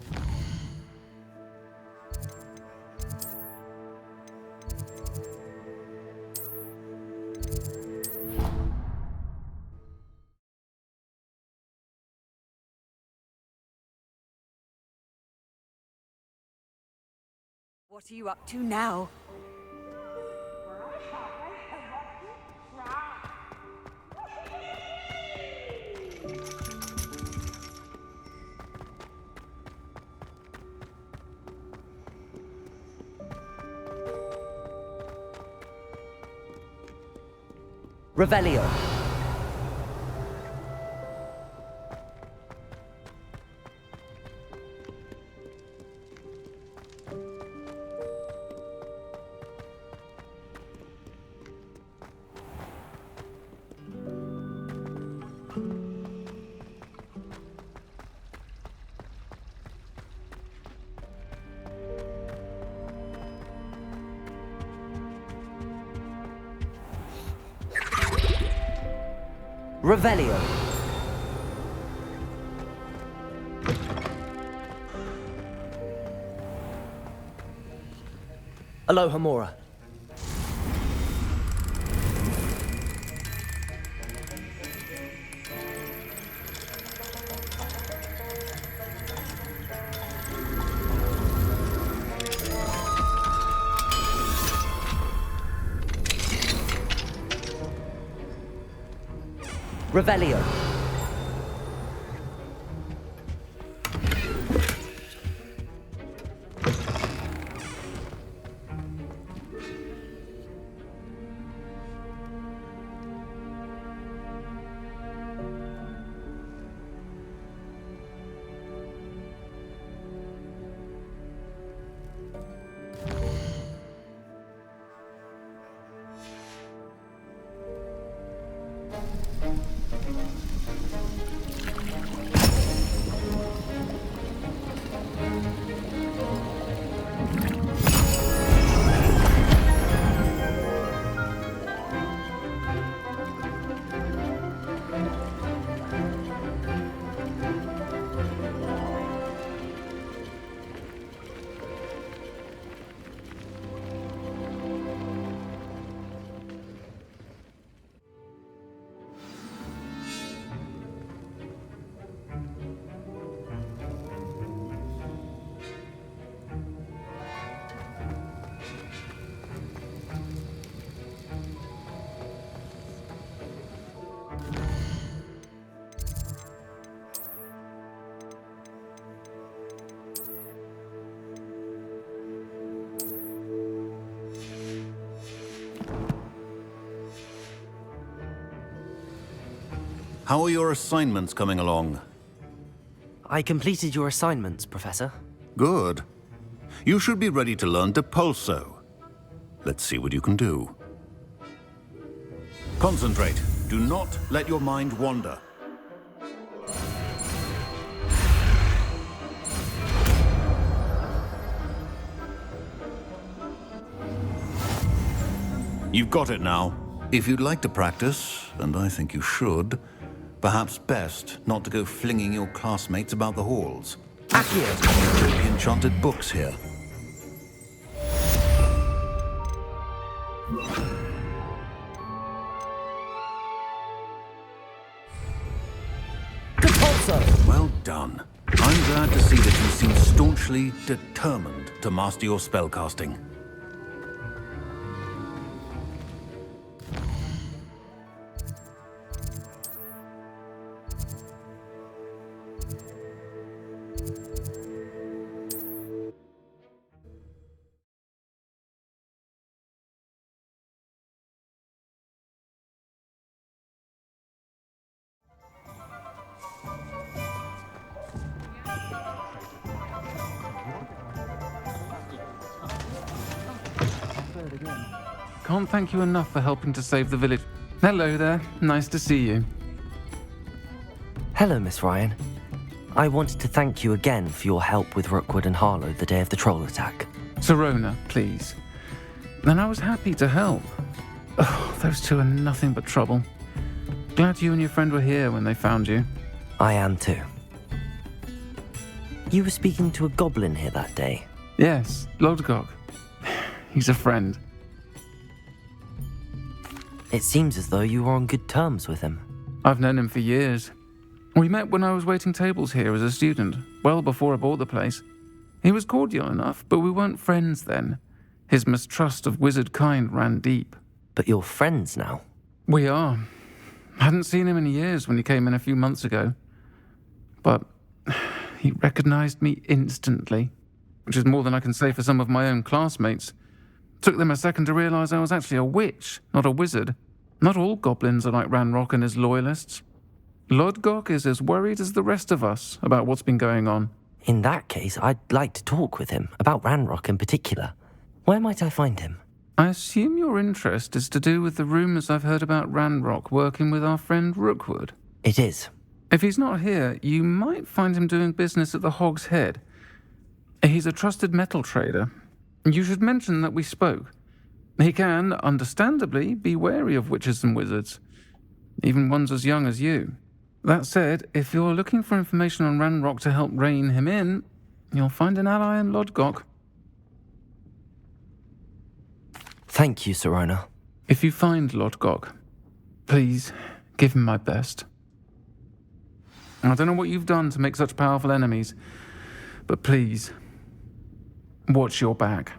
What are you up to now? Revelio. Revelio. Alohomora. Revelio. How are your assignments coming along? I completed your assignments, Professor. Good. You should be ready to learn Depulso. Let's see what you can do. Concentrate. Do not let your mind wander. You've got it now. If you'd like to practice, and I think you should, perhaps best not to go flinging your classmates about the halls. Accio! There will be enchanted books here. Well done. I'm glad to see that you seem staunchly determined to master your spellcasting. Can't thank you enough for helping to save the village. Hello there. Nice to see you. Hello, Miss Ryan. I wanted to thank you again for your help with Rookwood and Harlow the day of the troll attack. Sirona, please. And I was happy to help. Oh, those two are nothing but trouble. Glad you and your friend were here when they found you. I am too. You were speaking to a goblin here that day? Yes, Lodgok. He's a friend. It seems as though you were on good terms with him. I've known him for years. We met when I was waiting tables here as a student, well before I bought the place. He was cordial enough, but we weren't friends then. His mistrust of wizard kind ran deep. But you're friends now? We are. Hadn't seen him in years when he came in a few months ago. But he recognized me instantly, which is more than I can say for some of my own classmates. Took them a second to realize I was actually a witch, not a wizard. Not all goblins are like Ranrock and his loyalists. Lodgok is as worried as the rest of us about what's been going on. In that case, I'd like to talk with him, about Ranrock in particular. Where might I find him? I assume your interest is to do with the rumors I've heard about Ranrock working with our friend Rookwood. It is. If he's not here, you might find him doing business at the Hog's Head. He's a trusted metal trader. You should mention that we spoke. He can, understandably, be wary of witches and wizards, even ones as young as you. That said, if you're looking for information on Ranrock to help rein him in, you'll find an ally in Lodgok. Thank you, Sirona. If you find Lodgok, please give him my best. I don't know what you've done to make such powerful enemies, but please, watch your back.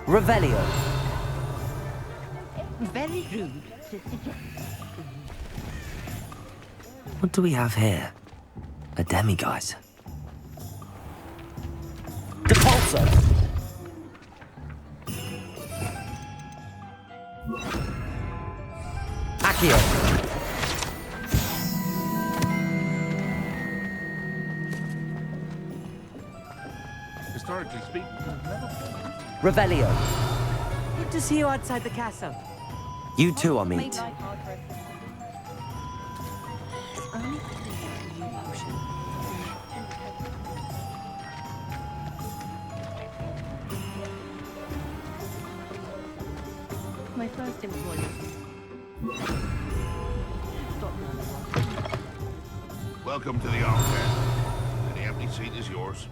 Revelio. Very rude to suggest. What do we have here? A demiguise. Depulso! Accio! Historically speaking, Revelio. Good to see you outside the castle. You too, Amit. My first employer. welcome to the Arcade. Any empty seat is yours.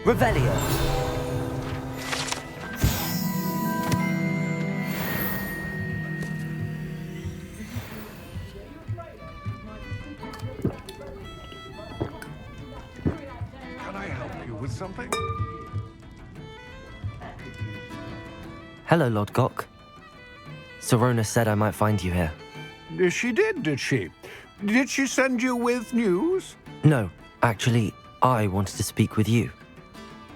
Revelio. with something? Hello, Lodgok. Sorona said I might find you here. She did she? Did she send you with news? No, actually, I wanted to speak with you.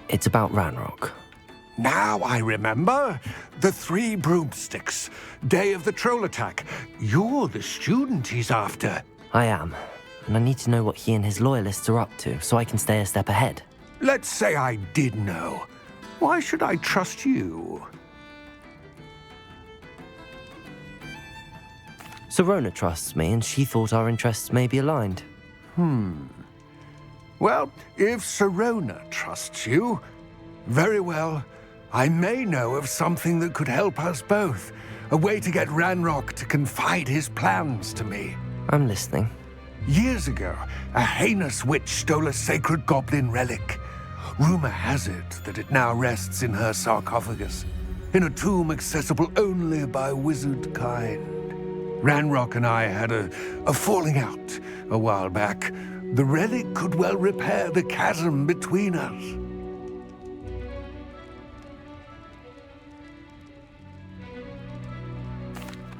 It's about Ranrock. Now I remember. The 3 broomsticks. Day of the troll attack. You're the student he's after. I am, and I need to know what he and his loyalists are up to so I can stay a step ahead. Let's say I did know. Why should I trust you? Sorona trusts me, and she thought our interests may be aligned. Well, if Sorona trusts you, very well. I may know of something that could help us both. A way to get Ranrock to confide his plans to me. I'm listening. Years ago, a heinous witch stole a sacred goblin relic. Rumor has it that it now rests in her sarcophagus, in a tomb accessible only by wizard kind. Ranrock and I had a falling out a while back. The relic could well repair the chasm between us.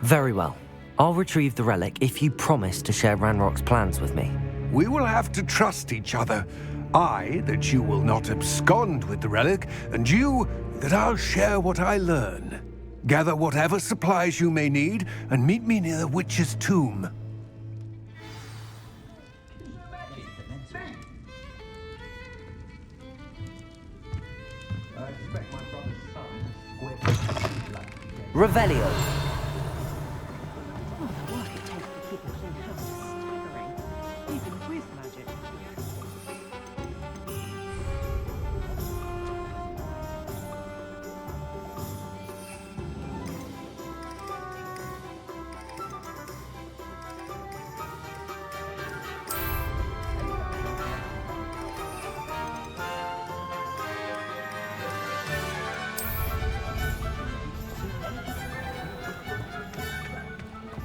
Very well. I'll retrieve the relic if you promise to share Ranrock's plans with me. We will have to trust each other. I, that you will not abscond with the relic, and you, that I'll share what I learn. Gather whatever supplies you may need, and meet me near the witch's tomb. Revelio. What it takes to keep a clean house is staggering, even with magic.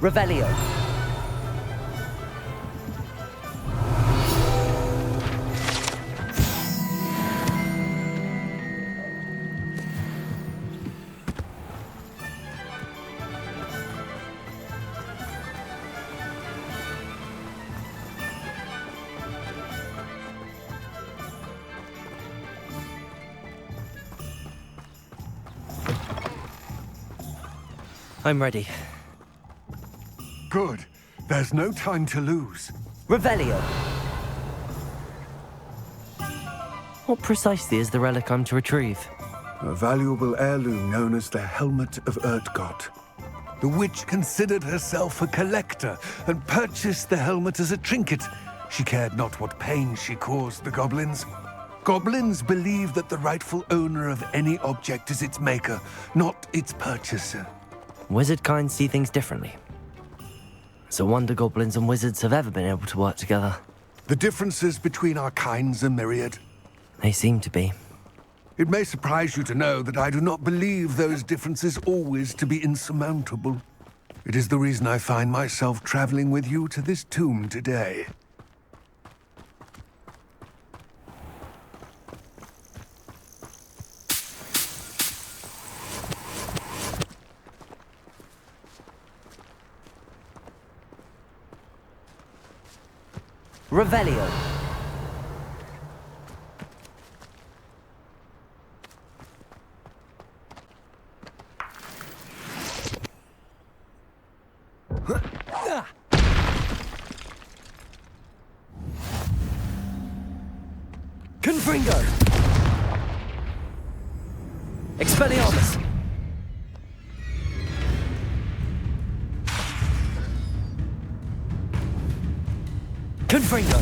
Revelio. I'm ready. Good. There's no time to lose. Revelio. What precisely is the relic I'm to retrieve? A valuable heirloom known as the Helmet of Urtkot. The witch considered herself a collector and purchased the helmet as a trinket. She cared not what pain she caused the goblins. Goblins believe that the rightful owner of any object is its maker, not its purchaser. Wizard kind see things differently. It's a wonder goblins and wizards have ever been able to work together. The differences between our kinds are myriad. They seem to be. It may surprise you to know that I do not believe those differences always to be insurmountable. It is the reason I find myself traveling with you to this tomb today. Revelio. Confringo. Expelliarmus. Confringo.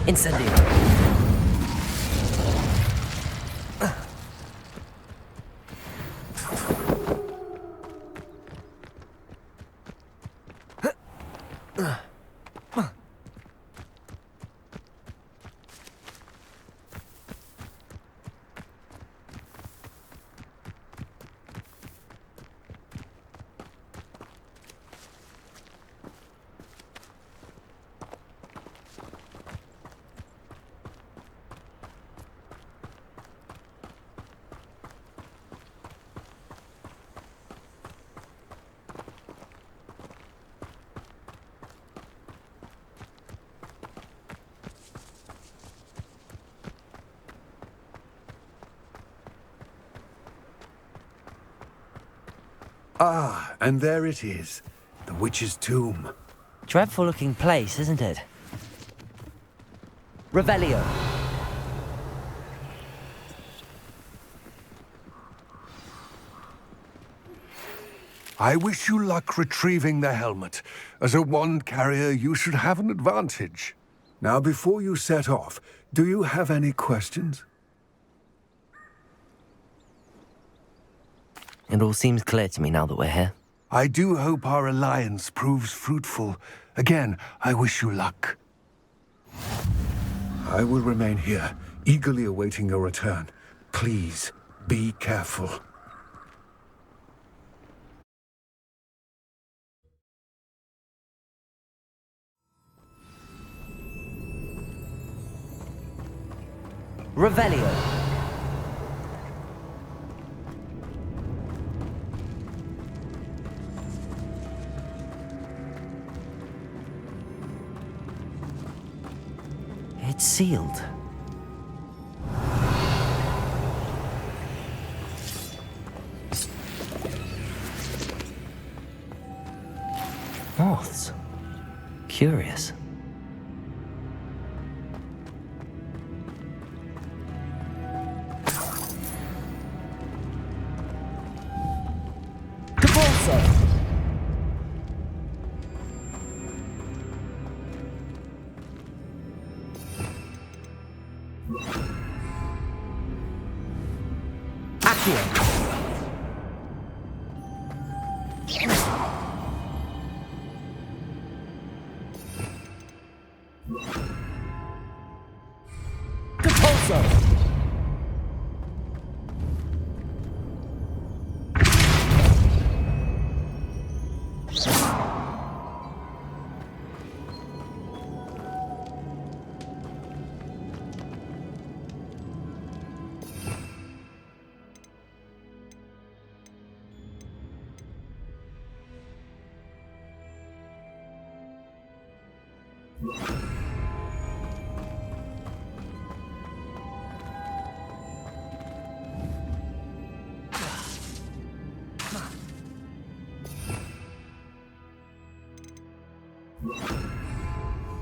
Incendio. Ah, and there it is. The witch's tomb. Dreadful looking place, isn't it? Revelio. I wish you luck retrieving the helmet. As a wand carrier, you should have an advantage. Now, before you set off, do you have any questions? It all seems clear to me now that we're here. I do hope our alliance proves fruitful. Again, I wish you luck. I will remain here, eagerly awaiting your return. Please, be careful. Revelio. It's sealed. Moths. Curious.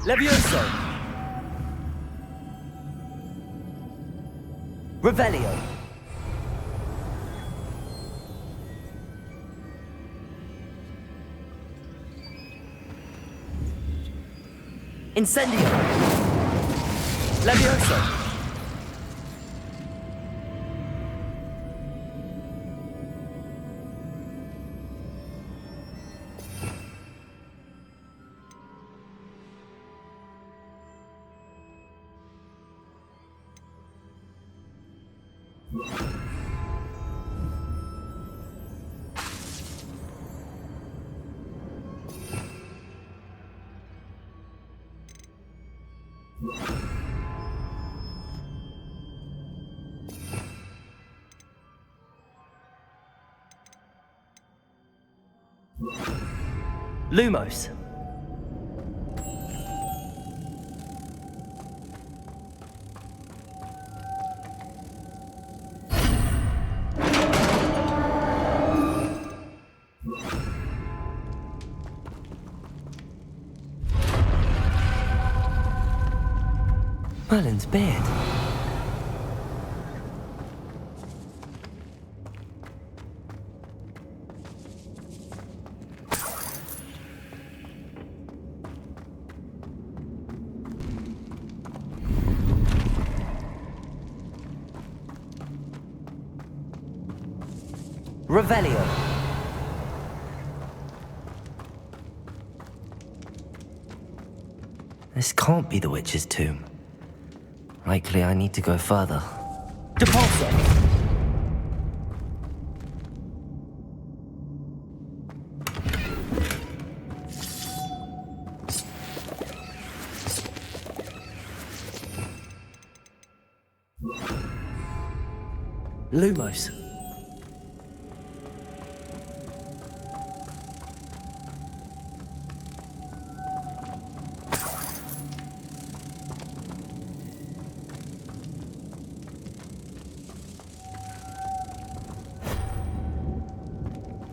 Levioso. Revelio. Incendio. Levioso. Lumos. Merlin's beard. Revelio. This can't be the witch's tomb. Likely I need to go further. Depulso! Lumos.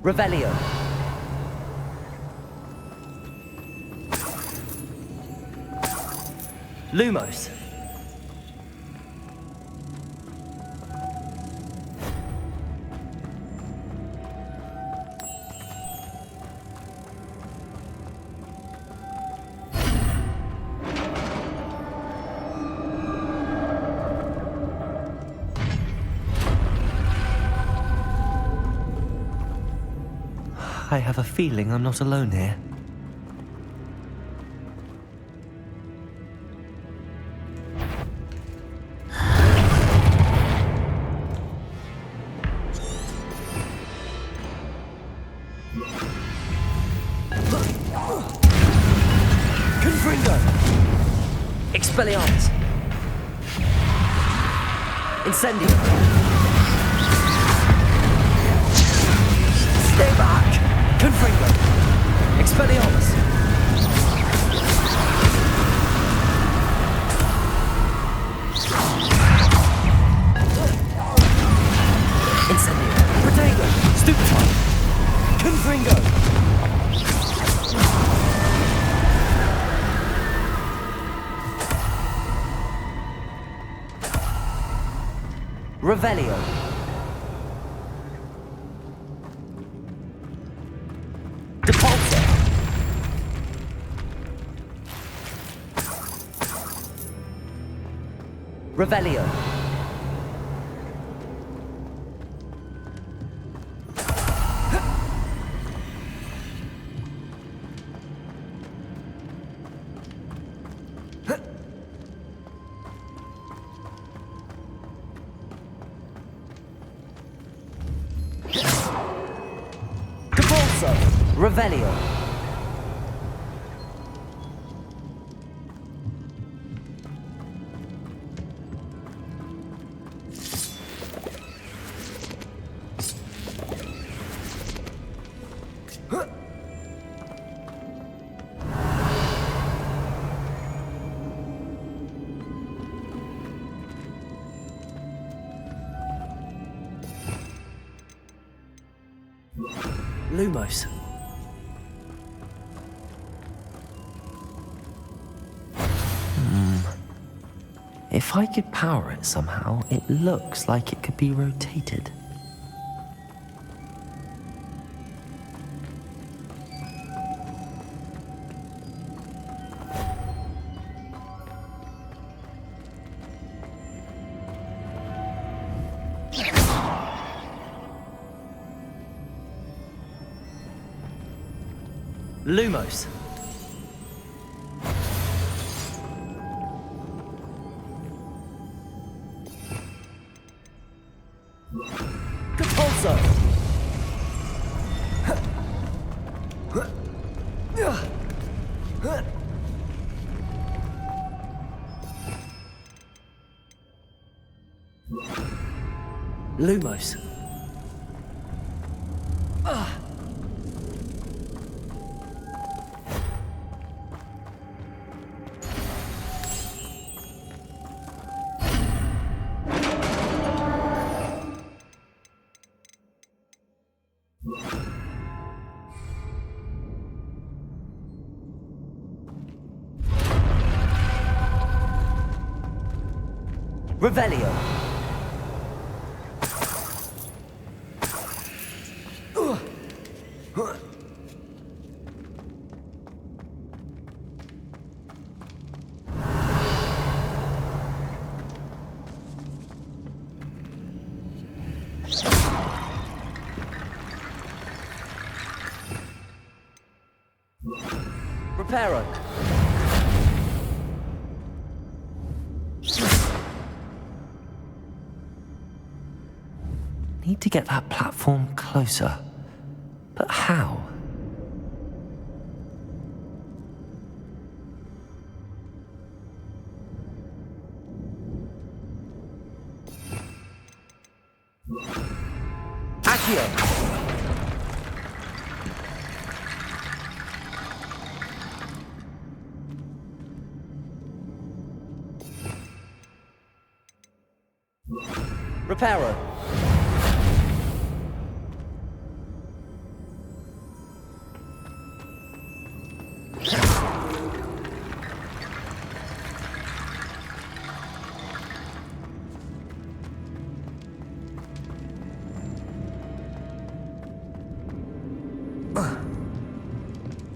Revelio. Lumos. I have a feeling I'm not alone here. Confringo! Expelliarmus! Incendio! Stay back! Confringo! Expelliarmus! Incendio! Protego! Stupefy! Confringo! Revelio. Depulso. Revelio. Revelio. Lumos. If I could power it somehow, it looks like it could be rotated. Lumos. Compulso. Lumos. Revelio. Reparo. Need to get that platform closer. But how? Accio! Reparo.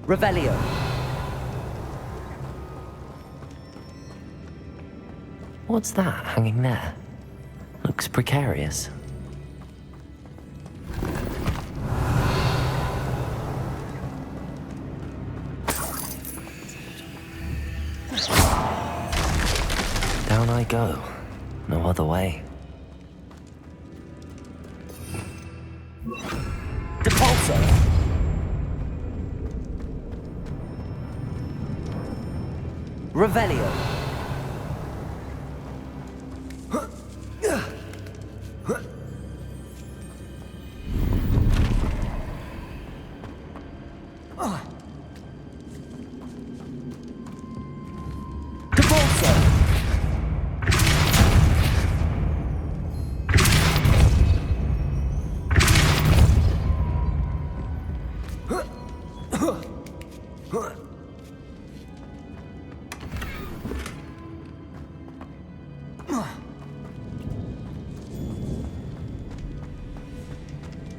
Revelio. What's that hanging there? Looks precarious. Down I go. No other way. Depulso! Revelio!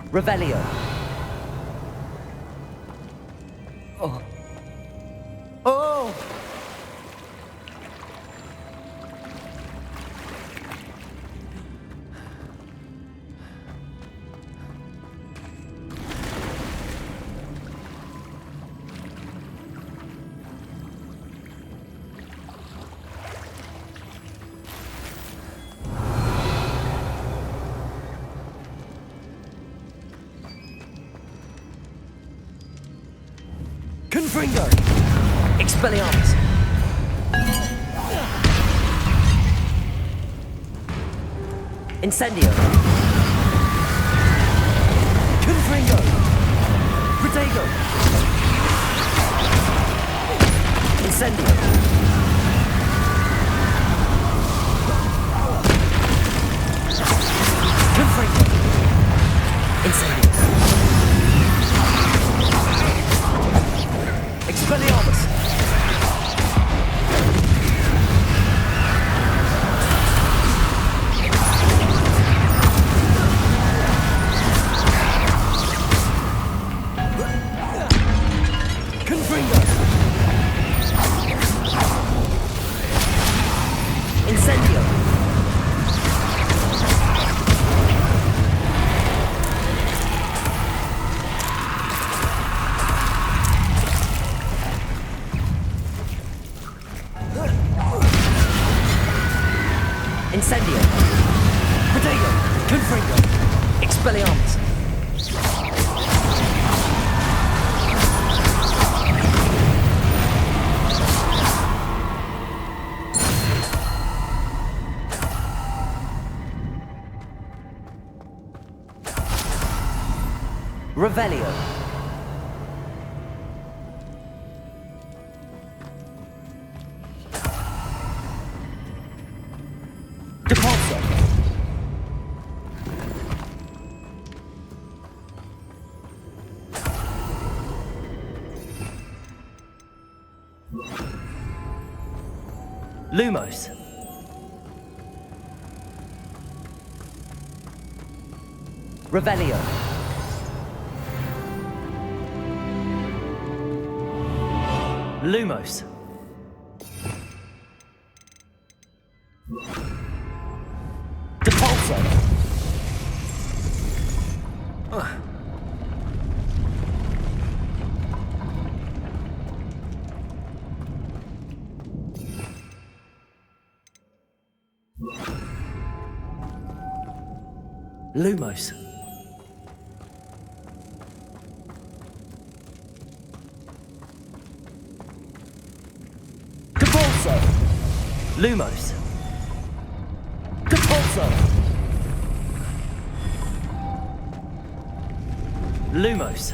Revelio. Oh. Oh! Confringo! Expelliarmus! Incendio! Confringo! Protego! Incendio! Confringo! Incendio! Expelliarmus! Confringo! Incendio! Incendio! Protego! Confringo! Expelliarmus! Revelio! Depulso! Lumos! Revelio! Lumos! Depulso! Lumos! Depulso! Lumos! Depulso! Lumos!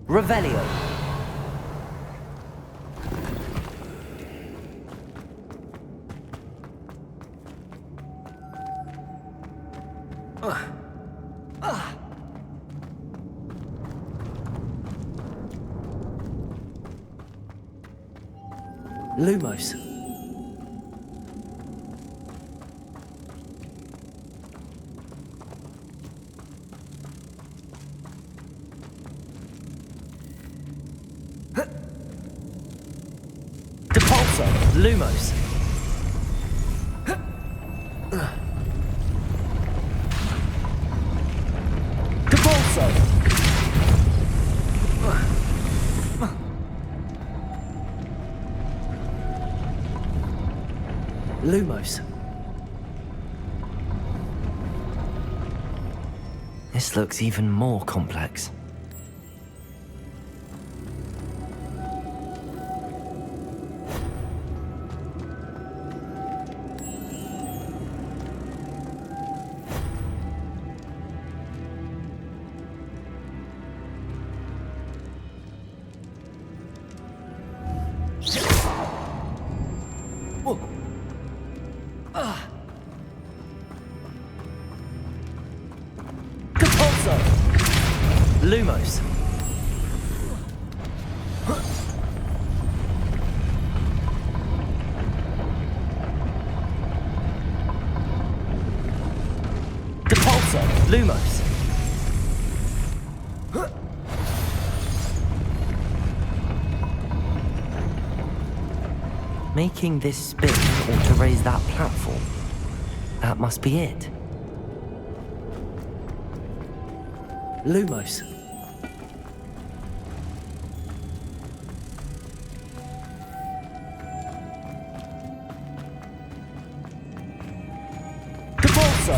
Revelio! Lumos. Depulso. Lumos. Depulso. Lumos. This looks even more complex. Lumos. Depulso. Lumos. Making this spin ought to raise that platform. That must be it. Lumos. Depulso.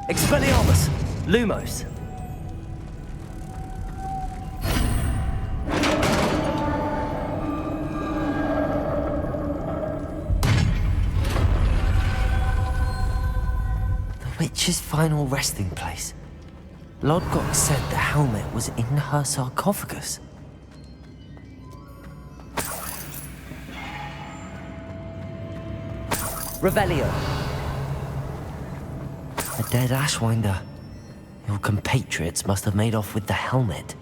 Expelliarmus. Lumos. Witch's final resting place. Lodgok said the helmet was in her sarcophagus. Revelio. A dead Ashwinder. Your compatriots must have made off with the helmet.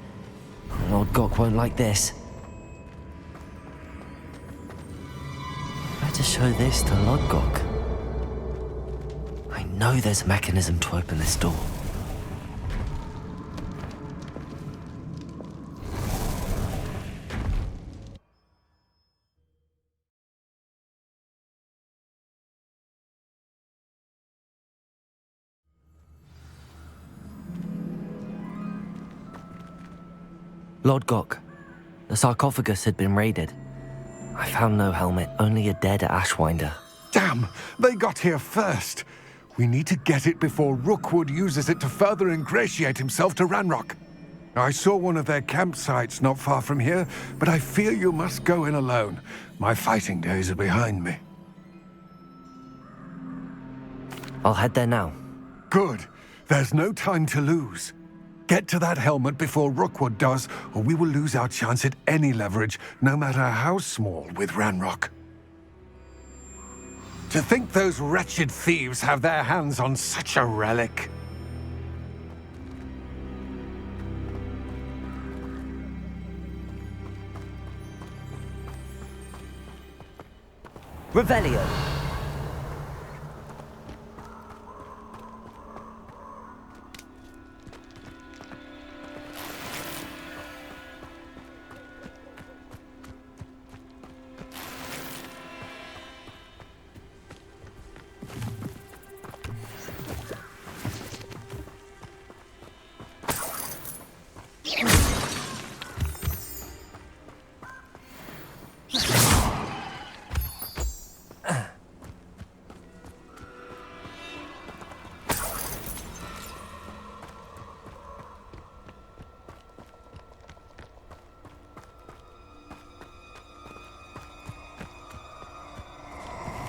Lodgok won't like this. Better show this to Lodgok. I know there's a mechanism to open this door. Lodgok, the sarcophagus had been raided. I found no helmet, only a dead Ashwinder. Damn! They got here first. We need to get it before Rookwood uses it to further ingratiate himself to Ranrock. I saw one of their campsites not far from here, but I fear you must go in alone. My fighting days are behind me. I'll head there now. Good. There's no time to lose. Get to that helmet before Rookwood does, or we will lose our chance at any leverage, no matter how small, with Ranrock. To think those wretched thieves have their hands on such a relic. Revelio.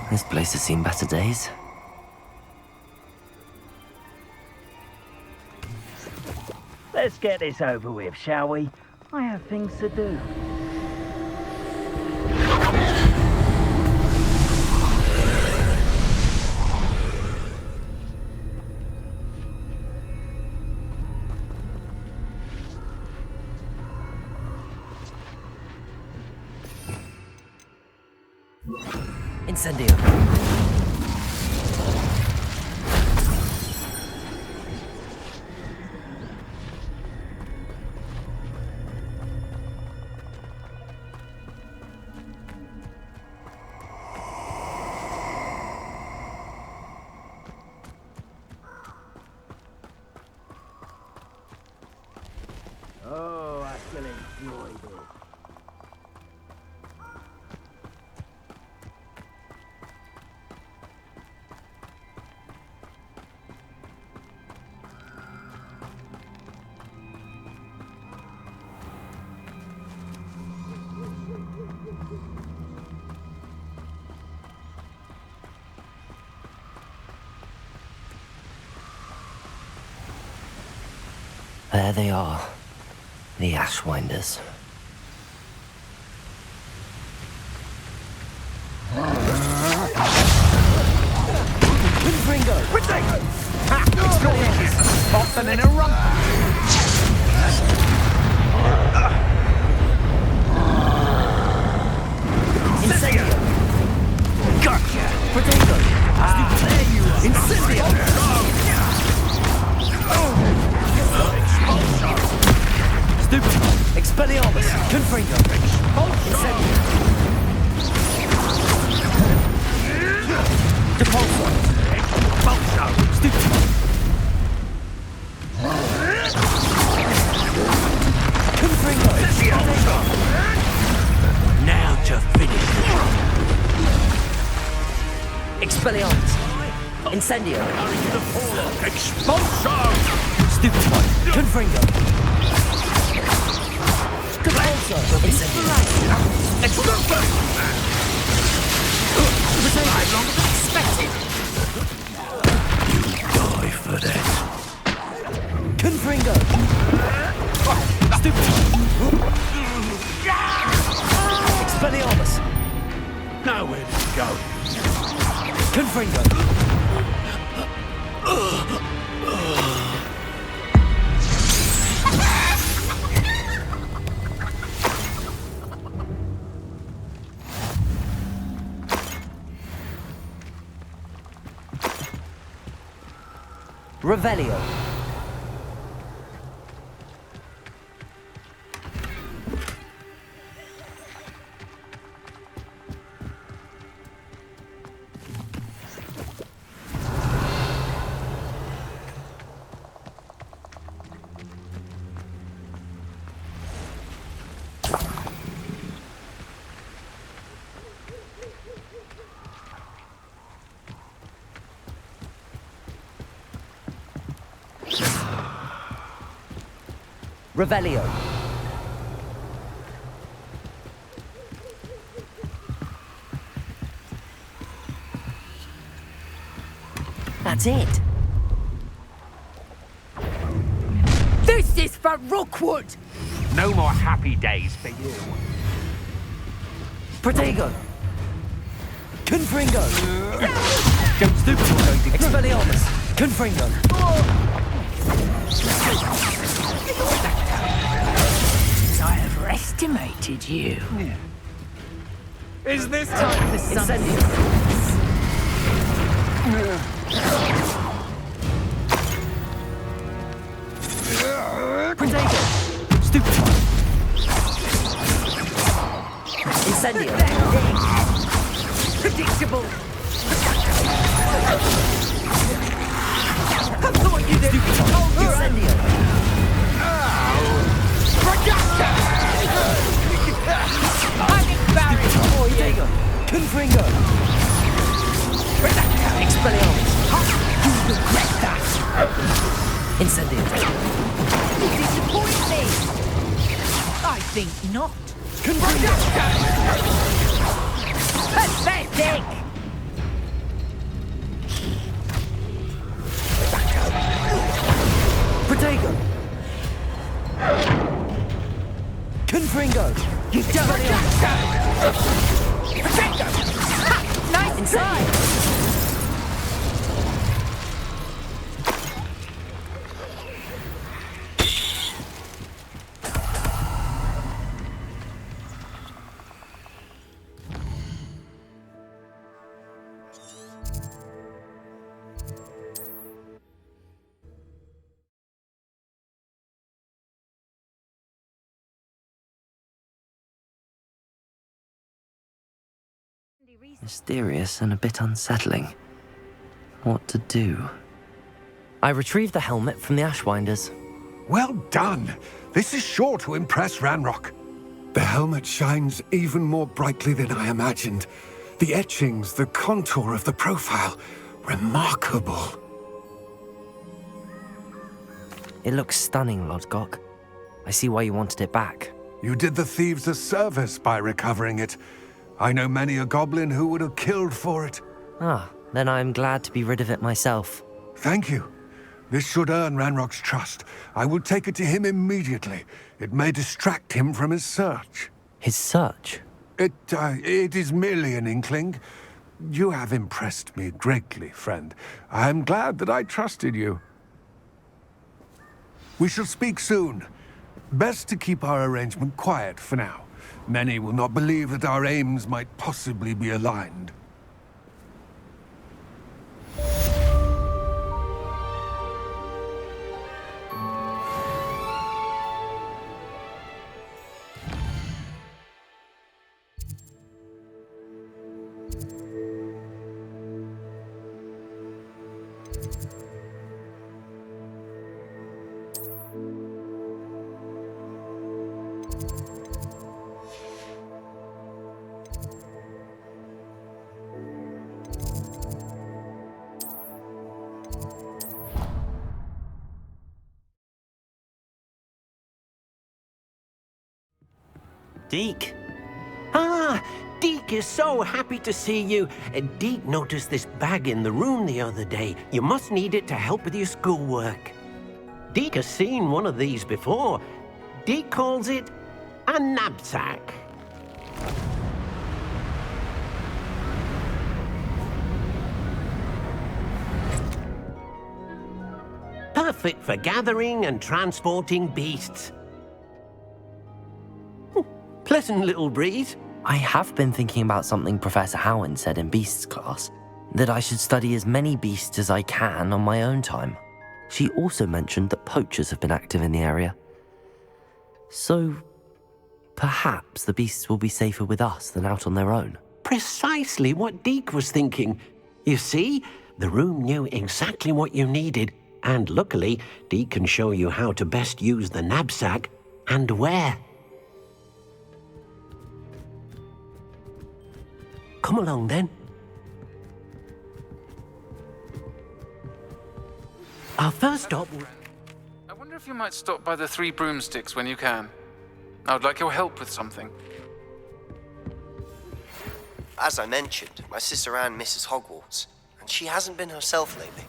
This place has seen better days. Let's get this over with, shall we? I have things to do. Incendio. Oh, I still enjoyed it. There they are. The Ashwinders. Ringo! Off and in a run! Incendio! Gotcha! Potato! There you are! Incendio! Stupid! Expelliarmus! Confringo! Incendio! Depulso! Stupid! Confringo! Now to finish! Expelliarmus! Incendio! Expulso! Stupid one! Confringo! Depulso! Incendio! Expulso! Retake longer than expected! Die for that. Confringo! Stupid! Expelliarmus! Nowhere to go. Confringo! Revelio. Revelio. That's it. This is for Rookwood! No more happy days for you. Protego. Confringo. Don't stupid or going to Expelliarmus. Confringo. I overestimated you. Is this time for something? Protego. Stupid one. Incendio. Predictable. I thought you'd have told you. Incendio. I'm embarrassed for you. Protego. Confringo. Expelliarmus. You regret that. Incendio. You disappoint me. I think not. Confringo. Pathetic. Protego. Confringo. You don't. Protego. Nice try. Mysterious and a bit unsettling. What to do? I retrieved the helmet from the Ashwinders. Well done! This is sure to impress Ranrock. The helmet shines even more brightly than I imagined. The etchings, the contour of the profile, remarkable. It looks stunning, Lodgok. I see why you wanted it back. You did the thieves a service by recovering it. I know many a goblin who would have killed for it. Ah, then I'm glad to be rid of it myself. Thank you. This should earn Ranrock's trust. I will take it to him immediately. It may distract him from his search. His search? It is merely an inkling. You have impressed me greatly, friend. I am glad that I trusted you. We shall speak soon. Best to keep our arrangement quiet for now. Many will not believe that our aims might possibly be aligned. Deek. Ah, Deek is so happy to see you. Deek noticed this bag in the room the other day. You must need it to help with your schoolwork. Deek has seen one of these before. Deek calls it a Nab-Sack. Perfect for gathering and transporting beasts. Pleasant little breeze. I have been thinking about something Professor Howin said in Beasts class, that I should study as many beasts as I can on my own time. She also mentioned that poachers have been active in the area. So, perhaps the beasts will be safer with us than out on their own. Precisely what Deek was thinking. You see, the room knew exactly what you needed, and luckily, Deek can show you how to best use the Nab-Sack and where. Come along, then. Our first stop... I wonder if you might stop by the 3 broomsticks when you can. I would like your help with something. As I mentioned, my sister Anne misses Hogwarts, and she hasn't been herself lately.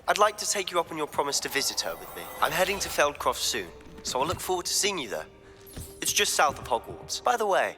I'd like to take you up on your promise to visit her with me. I'm heading to Feldcroft soon, so I'll look forward to seeing you there. It's just south of Hogwarts. By the way,